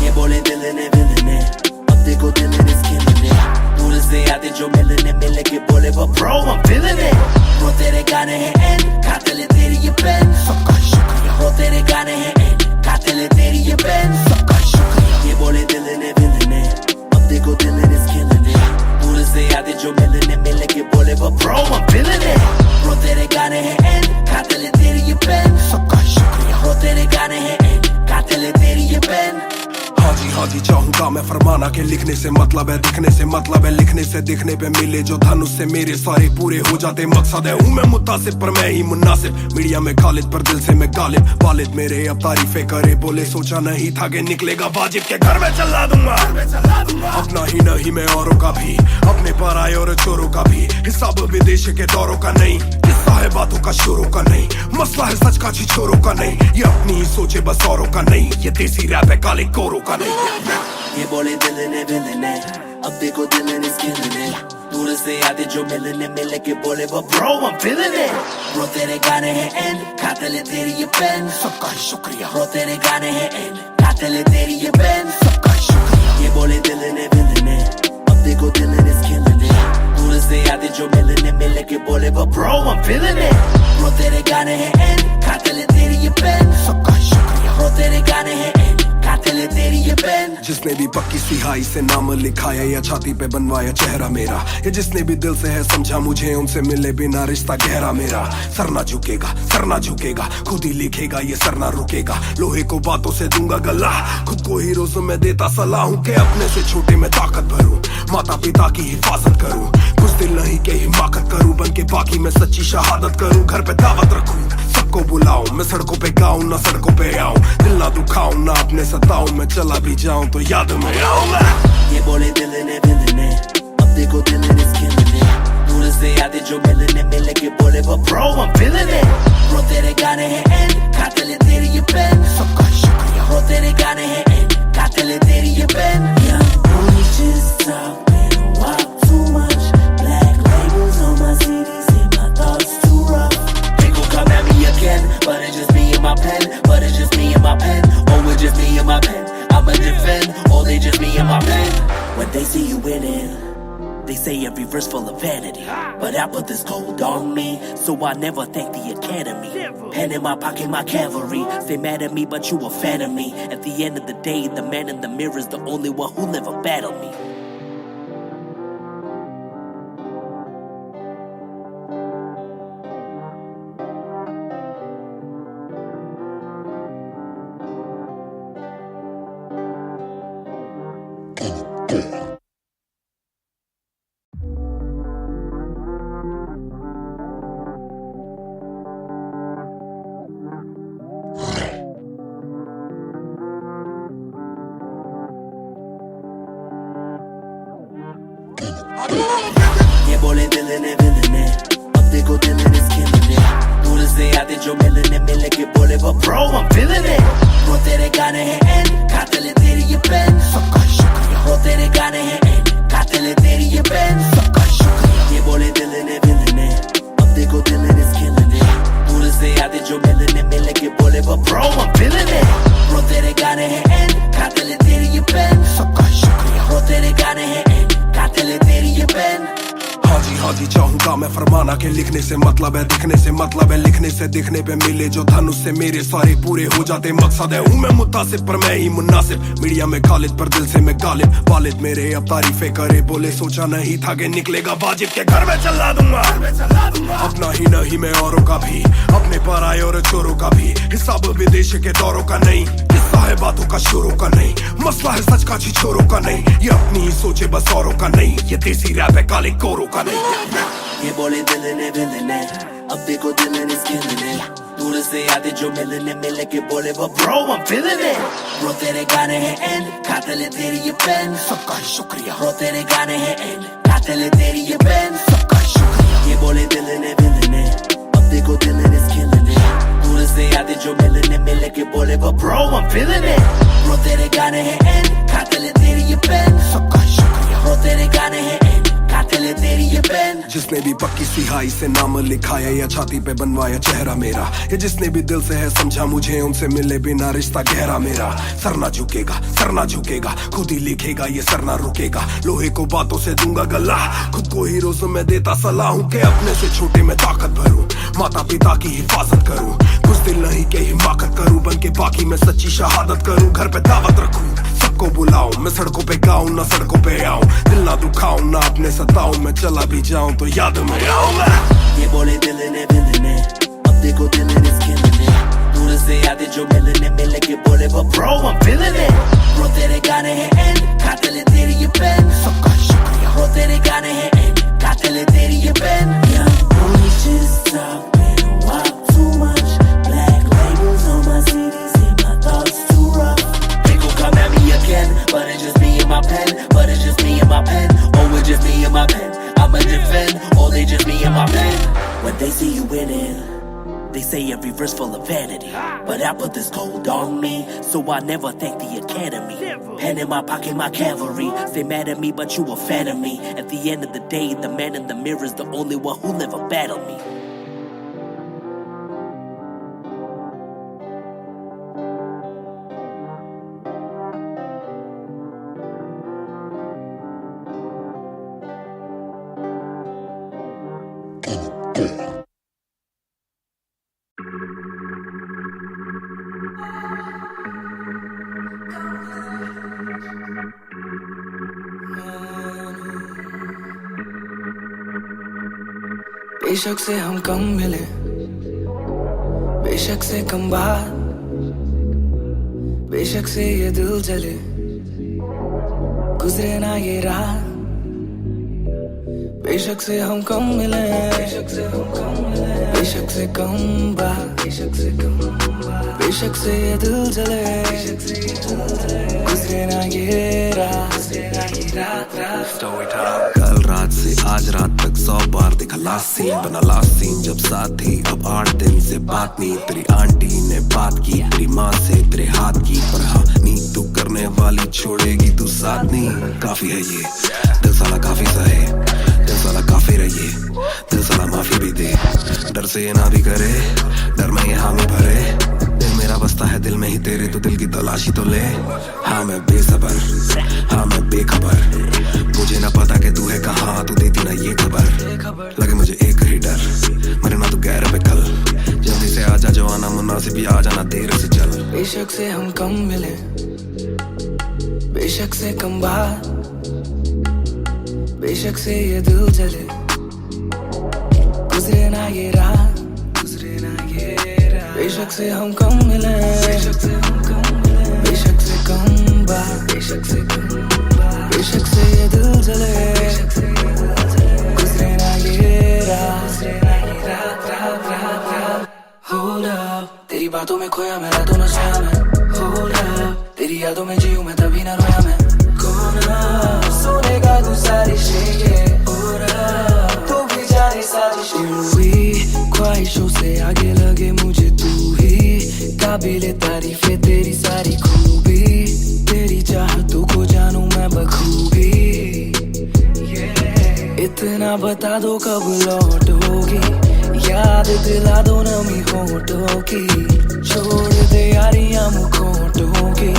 ये बोले दिल ने अब देखो दिल ने killing it। दूर से आते जो मिलने के बोले वो bro I'm feeling it। वो तेरे गाने हैं एंड खाते ले तेरी ये पेन, सबका शुक्रिया। वो तेरे गाने हैं एंड खाते ले तेरी ये पेन, सबका शुक्रिया। ये बोले दिल ने अब देखो दिल ने killing it। दूर से आते जो मिलने के बोले वो bro I'm feeling it। वो तेरे गाने हैं एंड खाते ले तेरी ये पेन, सबका शुक्रिया। वो तेरे गाने हैं एंड खाते ले तेरी ये पेन। हाँ जी चाहूंगा मैं फरमाना के लिखने से मतलब है दिखने से मतलब है, लिखने से दिखने पे मिले जो धन उससे मेरे सारे पूरे हो जाते मकसद है। हूँ मैं मुतासिब पर मैं ही मुनासिब, मीडिया में खालिद पर दिल से मैं गालिब। वालिद मेरे अब तारीफे करे बोले सोचा नहीं था कि निकलेगा वाजिब के घर में चला दूंगा। अपना ही नहीं मैं औरों का भी, अपने पर आए और चोरों का भी, हिसाब विदेश के दौरों का नहीं, किस्सा है बातों का शोरों का नहीं, मसला है सच का छिछोरों का नहीं, ये अपनी ही सोचे बस औरों का नहीं, ये देसी रैप है काले कोरों का नहीं। ये बोले दिल ने अब देखो दिल ने killing it। दूर से आते जो मिलने के बोले वो bro I'm feeling it। Bro तेरे गाने हैं एंड खाते ले तेरी ये पेन, सबका शुक्रिया। ब्रो तेरे गाने हैं एंड खाते ले तेरी ये पेन, सबका शुक्रिया। ये बोले दिल ने अब देखो दिल ने killing it। दूर से आते जो मिलने के बोले वो bro I'm feeling it। Bro तेरे गाने हैं एंड खाते ले तेरी ये पेन, सबका शुक्रिया। ब्रो तेरे गाने हैं एंड खाते ले तेरी ये पेन। जिसने भी पक्की सिहाई से नाम लिखाया या छाती पे बनवाया चेहरा मेरा, या जिसने भी दिल से है समझा मुझे उनसे मिले बिना रिश्ता गहरा मेरा। सर ना झुकेगा खुद ही लिखेगा ये सर ना रुकेगा, लोहे को बातों से दूंगा गला, खुद को ही रोज में देता सलाह हूँ के अपने से छोटे में ताकत भरूं, माता पिता की हिफाजत करूं, कुछ दिल नहीं के हिमाकत करूं, बन के बाकी मैं सच्ची शहादत करूं, घर पे दावत रखूं, सबको बुलाऊं, मैं सड़कों पे गाऊं ना सड़कों पे आऊं, दिल ना दुखाऊं ना अपने सताऊं, मैं चला भी जाऊं तो याद में आऊंगा। ये बोले दिल ने अब देखो दिल ने killing it। दूर से आते जो मिलने के बोले वो bro I'm feeling it। Bro तेरे गाने हैं एंड खाते ले तेरी ये पेन, सबका शुक्रिया। ब्रो तेरे गाने हैं एंड खाते ले तेरी ये pen. Young boys just talk, they don't walk too much, black labels on my CDs and my thoughts too rough, they gon' come at me again, but it's just me and my pen, but it's just me and my pen, oh it's just me and my pen, I'ma defend, oh they just me and my pen। When they see you winning, they say every verse full of vanity, but I put this code on me, so I never thank the academy. Pen in my pocket, my cavalry, stay mad at me but you a fan of me. At the end of the day, the man in the mirror is the only one who never battled me. ये बोले दिल ने अब देखो दिल ने killing it। दूर से आते जो मिलने मिल के बोले वो bro I'm feeling it वो तेरे गाने हैं एंड खाते ले तेरी ये पेन सबका शुक्रिया वो तेरे गाने हैं एंड खाते ले तेरी ये पेन सबका शुक्रिया ये बोले दिल ने अब देखो दिल ने is killing it दूर से आते जो मिलने मिल के बोले वो bro I'm feeling it वो तेरे गाने हैं एंड खाते ले तेरी ये पेन सबका शुक्रिया वो तेरे गाने हैं एंड खाते ले तेरी ये पेन हाँ जी चाहूंगा मैं फरमाना के लिखने से मतलब है दिखने से मतलब है लिखने से दिखने पे मिले जो धन उससे मेरे सारे पूरे हो जाते मकसद है हूँ मैं मुतासिब पर मैं ही मुनासिब मीडिया में खालिद पर दिल से मैं गालिब वालिद मेरे अब तारीफे करे बोले सोचा नहीं था कि निकलेगा वाजिब के घर में चला दूंगा अपना ही नहीं मैं औरों का भी अपने पर आए और चोरों का भी हिसाब विदेश के दौरों का नहीं किस्सा है बातों का शोरों का नहीं मसला है सच का छिछोरों का नहीं ये अपनी ही सोचे बस औरों का नहीं ये देसी रैप है काले कोरों का नहीं ये बोले दिल ने अब देखो दिल ने is killing it दूर से आते जो मिलने मिल के बोले वो bro I'm feeling it वो तेरे गाने हैं एंड खाते ले तेरी ये पेन सबका शुक्रिया वो तेरे गाने हैं एंड खाते ले तेरी ये पेन सबका शुक्रिया ये बोले दिल ने अब देखो दिल ने is killing it दूर से आते जो मिलने मिल के बोले वो bro I'm feeling it वो तेरे गाने हैं एंड खाते ले तेरी ये पेन सबका शुक्रिया वो तेरे गाने हैं एंड खाते ले तेरी ये पेन जिसने भी पक्की सिहाई से नाम लिखाया या छाती पे बनवाया चेहरा मेरा ये जिसने भी दिल से है समझा मुझे उनसे मिले बिना रिश्ता गहरा मेरा सर ना झुकेगा खुद ही लिखेगा ये सर ना रुकेगा लोहे को बातों से दूंगा गला खुद को हीरोज में देता सलाह हूँ के अपने से छोटे में ताकत भरूं माता पिता की हिफाजत करूं कुछ दिल नहीं के हिमाकत करूं बन के बाकी मैं सच्ची शहादत करूं घर पे दावत रखूं सबको बुलाऊं मैं सड़कों पे गाऊं ना सड़कों पे आऊं दिल ना दुखाऊं ना अपने सताऊं मैं चला भी जाऊं तो याद में आऊं मैं ये बोले दिल ने अब देखो दिल ने is killing it दूर से आते जो मिलने मिल के बोले वो bro I'm feeling it वो तेरे गाने हैं एंड खाते ले तेरी ये पेन सबका शुक्रिया वो तेरे गाने हैं एंड खाते ले तेरी ये pen Young boy just talking walk too much black labels on my CDs and my thoughts too rough they gon' come at me again but it's just me and my pen but it's just me and my pen oh it's just me and my pen I'ma defend, oh they just me and my pen when they see you winning they say every verse full of vanity but I put this gold on me so I never thank the academy pen in my pocket my cavalry they mad at me but you a fan of me at the end of the day the man in the mirror is the only one who'll ever battle me बेशक से हम कम मिले बेशक से कम बात बेशक से ये दिल जले गुजरे ना ये रात बेशक से हम कम मिले बेशक से कम बात बेशक से ये दिल जले गुजरे ना ये रात कल रात से आज रात तक 100 बार देखा लास्ट सीन बना लास्ट सीन जब साथ थी अब 8 दिन से बात नहीं तेरी आंटी ने बात की तेरी माँ से तेरे हाथ की पर हाँ नींद तू करने वाली छोड़ेगी तू साथ नहीं काफी है ये दिल साला काफी सहे दिल साला काफी रहिए दिल साला माफी भी दे डर से ये ना भी करे डर में ये हामी भरे दिल मेरा बसता है दिल में ही तेरे तो दिल की तलाशी तो ले हाँ मैं बेसबर हाँ मैं बेखबर मुझे ना पता कि तू है कहाँ तू देती ना ये खबर लगे मुझे एक ही डर मरे ना तू गैर पे कल जल्दी से आजा जो आना मुनासिब भी आ जाना देर से चल बेशक से हम कम मिले बेशक से कम बात बेशक से ये दिल जले गुजरे ना ये रात बेशक से हम कम मिले बेशक से कम बात बेशक से ये दिल जले गुजरे ना ये रात Hold up तेरी बातों में खोया मैं रातों नशा में Hold up तेरी यादों में जीऊं मैं तभी ना रोया मैं कौन सुनेगा तू सारी शेखें Hold up तू भी जाने साजिशें हुई ख्वाहिशों से आगे भी ले तारीफे तेरी सारी खूबी, तेरी चाहतों को जानूं मैं बखूबी। इतना बता दो कब लौटोगी, याद दिला दो नमी होठों की, छोड़ दे यारियां मुखोटों की।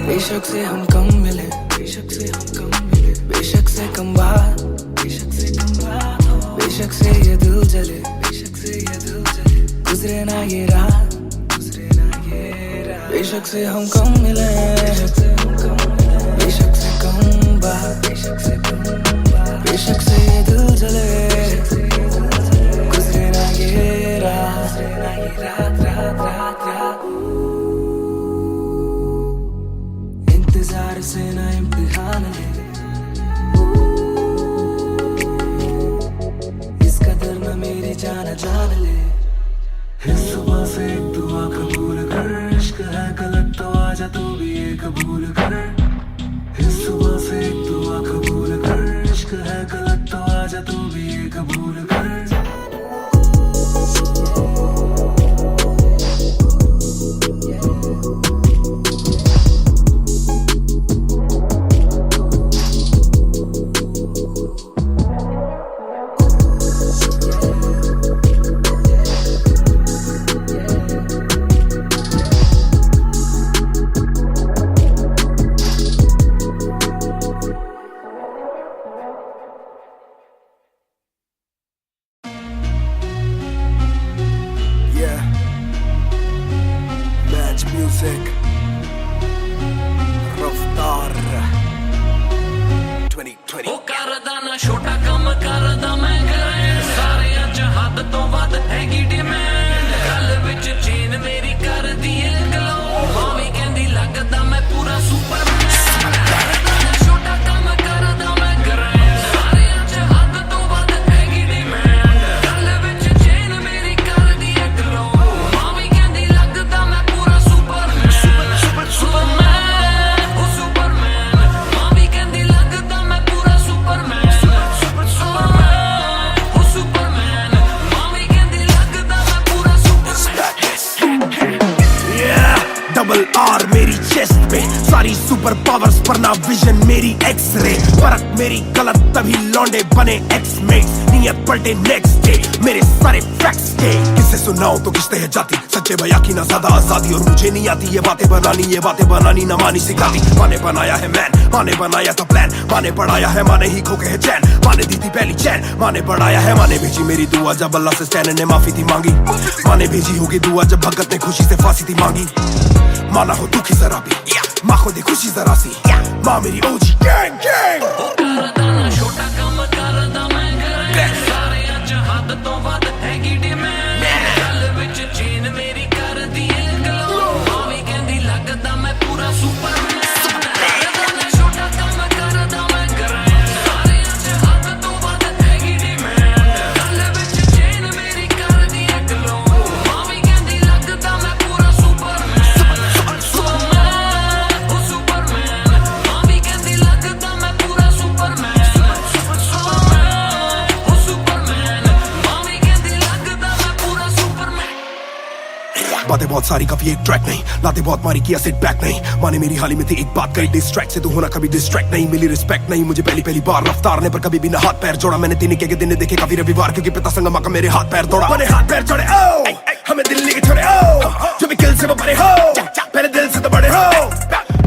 बेशक से हम कम मिले, बेशक से हम कम मिले, बेशक से कम बात, बेशक से कम बात हो, बेशक से ये दिल जले, बेशक से ये दिल जले, गुजरे ना ये रात, गुजरे ना ये रात। बेशक से हम कम मिले, बेशक से हम कम मिले, बेशक से कम बात, बेशक से कम बात, बेशक से ये दिल जले, गुजरे ना ये रात, रात रात रात रात। इंतजार से ना इम्तिहान ले, इस कदर न मेरी जान जान ले। इस सुबह से एक दुआ कबूल कर, इश्क है गलत तो आजा तू भी ये कबूल कर। इस सुबह से एक दुआ कबूल कर, इश्क है गलत तो आजा तू भी ये कबूल कर। Music Raftar 2020 ਉਹ ਕਰਦਾ ਨਾ ਛੋਟਾ ਕੰਮ ਕਰਦਾ ਮੈਂ ਗ੍ਰੈਂਡ, ਸਾਰਿਆਂ ਚ ਹੱਦ ਤੋਂ ਵੱਧ ਹੈਗੀ ਡਿਮਾਂਡ, ਗੱਲ ਵਿੱਚ ਚੇਨ ਮੇਰੀ ਕਰਦੀ ਏ ਗਲੋ, ਮਾਂ ਵੀ ਕਹਿੰਦੀ ਲੱਗਦਾ ਮੈਂ ਪੂਰਾ ਸੁਪਰਮੈਨ। ਕਰਦਾ ਨਾ ਛੋਟਾ ਕੰਮ ਕਰਦਾ ਮੈਂ ਗ੍ਰੈਂਡ, ਸਾਰਿਆਂ ਚ ਹੱਦ ਤੋਂ ਵੱਧ ਹੈਗੀ ਡਿਮਾਂਡ, ਗੱਲ ਵਿੱਚ ਚੇਨ ਮੇਰੀ ਕਰਦੀ ਏ ਗਲੋ, ਮਾਂ ਵੀ ਕਹਿੰਦੀ ਲੱਗਦਾ ਮੈਂ ਪੂਰਾ ਸੁਪਰਮੈਨ। ਸੁਪਰਮੈਨ ਉਹ ਸੁਪਰਮੈਨ, ਮਾਂ ਵੀ ਕਹਿੰਦੀ ਲੱਗਦਾ ਮੈਂ ਪੂਰਾ ਸੁਪਰਮੈਨ। ਸੁਪਰਮੈਨ ਉਹ ਸੁਪਰਮੈਨ, ਮਾਂ ਵੀ ਕਹਿੰਦੀ ਲੱਗਦਾ ਮੈਂ ਪੂਰਾ ਸੁਪਰਮੈਨ। डबल आर मेरी चेस्ट पे, सारी सुपर पावर्स पर ना विजन मेरी एक्स-रे, फर्क मेरी गलत तभी लौंडे बने एक्स-मेट्स, नियत पलटे नेक्स्ट डे मेरे सारे फैक्ट्स के। किससे सुनाऊं तो किसते है जाती, सच्चे भैया की ना ज्यादा आजादी, और मुझे नहीं आती ये बातें बनानी ना मानी सिखाती। माँ ने बनाया है मैन, माँ ने बनाया था प्लान, माँ ने पढ़ाया है, माँ ने ही खो के है चैन, माँ ने दी थी पहली चैन, माँ ने बढ़ाया है, माँ ने भेजी मेरी दुआ जब अल्लाह से स्टैन ने माफी थी मांगी, माँ ने भेजी होगी दुआ जब भगत ने खुशी से फांसी थी मांगी। माँ ना हो दुखी जरा भी, माँ को दे खुशी जरा सी, माँ मेरी ओजी गैंग गैंग। ਉਹ ਕਰਦਾ ਨਾ ਛੋਟਾ ਕੰਮ ਕਰਦਾ ਮੈਂ ਗ੍ਰੈਂਡ, ਸਾਰਿਆਂ ਚ ਹੱਦ ਤੋਂ ਵੱਧ ਹੈਗੀ ਡਿਮਾਂਡ, ਗੱਲ ਵਿੱਚ ਚੇਨ ਮੇਰੀ ਕਰਦੀ ਏ ਗਲੋ, ਮਾਂ ਵੀ ਕਹਿੰਦੀ ਲੱਗਦਾ ਮੈਂ ਪੂਰਾ ਸੁਪਰਮੈਨ। ਕਰਦਾ ਨਾ ਛੋਟਾ ਕੰਮ ਕਰਦਾ ਮੈਂ ਗ੍ਰੈਂਡ, ਸਾਰਿਆਂ ਚ ਹੱਦ ਤੋਂ ਵੱਧ ਹੈਗੀ ਡਿਮਾਂਡ, ਗੱਲ ਵਿੱਚ ਚੇਨ ਮੇਰੀ ਕਰਦੀ ਏ ਗਲੋ, ਮਾਂ ਵੀ ਕਹਿੰਦੀ ਲੱਗਦਾ ਮੈਂ ਪੂਰਾ ਸੁਪਰਮੈਨ। ਸੁਪਰਮੈਨ ਉਹ ਸੁਪਰਮੈਨ, ਮਾਂ ਵੀ ਕਹਿੰਦੀ ਲੱਗਦਾ ਮੈਂ ਪੂਰਾ ਸੁਪਰਮੈਨ। ਸੁਪਰਮੈਨ ਉਹ ਸੁਪਰਮੈਨ, ਮਾਂ ਵੀ ਕਹਿੰਦੀ ਲੱਗਦਾ ਮੈਂ ਪੂਰਾ ਸੁਪਰਮੈਨ। बातें बहुत सारी कभी एक ट्रैक नहीं, लाते बहुत मारी किया सेट बैक नहीं, माँ ने मेरी हाल ही में थी एक बात कही, डिस्ट्रैक्ट से तू होना कभी डिस्ट्रैक्ट नहीं, मिली रिस्पेक्ट नहीं मुझे पहली बार, रफ्तार ने पर कभी भी ना हाथ पैर जोड़ा, मैंने तीन के दिन देखे काफी रविवार, क्योंकि पिता संगमा का मेरे हाथ पैर तोड़ा, मैंने हाथ पैर जोड़े ओ हमें दिल्ली के छोड़े ओ, जो भी किल से वो बड़े हो, पहले दिल से तो बड़े हो।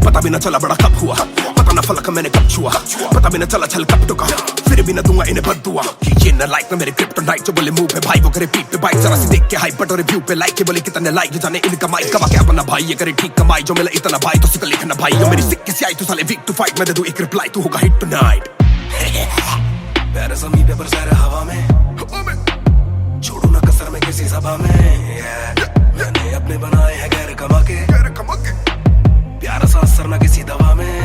पता भी ना चला बड़ा कब हुआ, पता ना फलक मैंने कब छुआ, पता भी ना चला छल कब टुका, फिर भी ना दूंगा इन्हें बददुआ। ये ना लाइक ना मेरे क्रिप्टोनाइट, जो बोले मुंह पे भाई वो करे पीठ पे बाइक, जरा सी देख के हाइप बट और रिव्यू पे लाइक, के बोले कितने लाइक, ये जाने इनका माइक कमा क्या बना भाई, ये करे ठीक कमाई, जो मिला इतना भाई तो सिक्का लिखना भाई, जो मेरी सिक्के से आई तू साले वीक टू फाइट, मैं दे दूं एक रिप्लाई तू होगा हिट टुनाइट। पैर ज़मीन पे बरसा रहा हवा में, छोड़ू ना कसर में किसी सभा में, मैंने अपने बनाए हैं गैर कमा के, प्यारा सा असर ना किसी दवा में,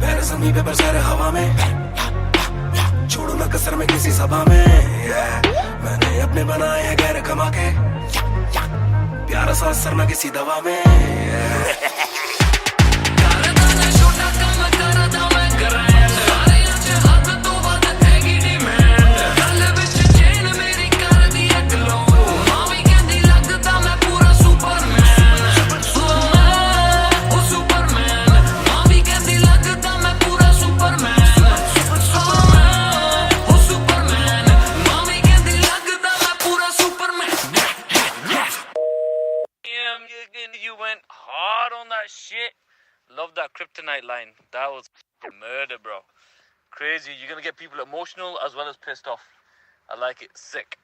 पैर ज़मीन पे बरसा रहा हवा में, छोड़ू ना कसर में किसी सभा में, मैंने अपने बनाए हैं गैर कमा के, प्यारा सा असर ना किसी दवा में। ਕਰਦਾ ਨਾ ਛੋਟਾ ਕੰਮ ਕਰਦਾ ਮੈਂ ਗ੍ਰੈਂਡ, ਸਾਰਿਆਂ ਚ ਹੱਦ ਤੋਂ ਵੱਧ ਹੈਗੀ ਡਿਮਾਂਡ, ਗੱਲ ਵਿੱਚ ਚੇਨ ਮੇਰੀ ਕਰਦੀ ਏ ਗਲੋ, You went hard on that shit. Love that kryptonite line. That was murder, bro. Crazy. You're gonna get people emotional as well as pissed off. I like it. Sick.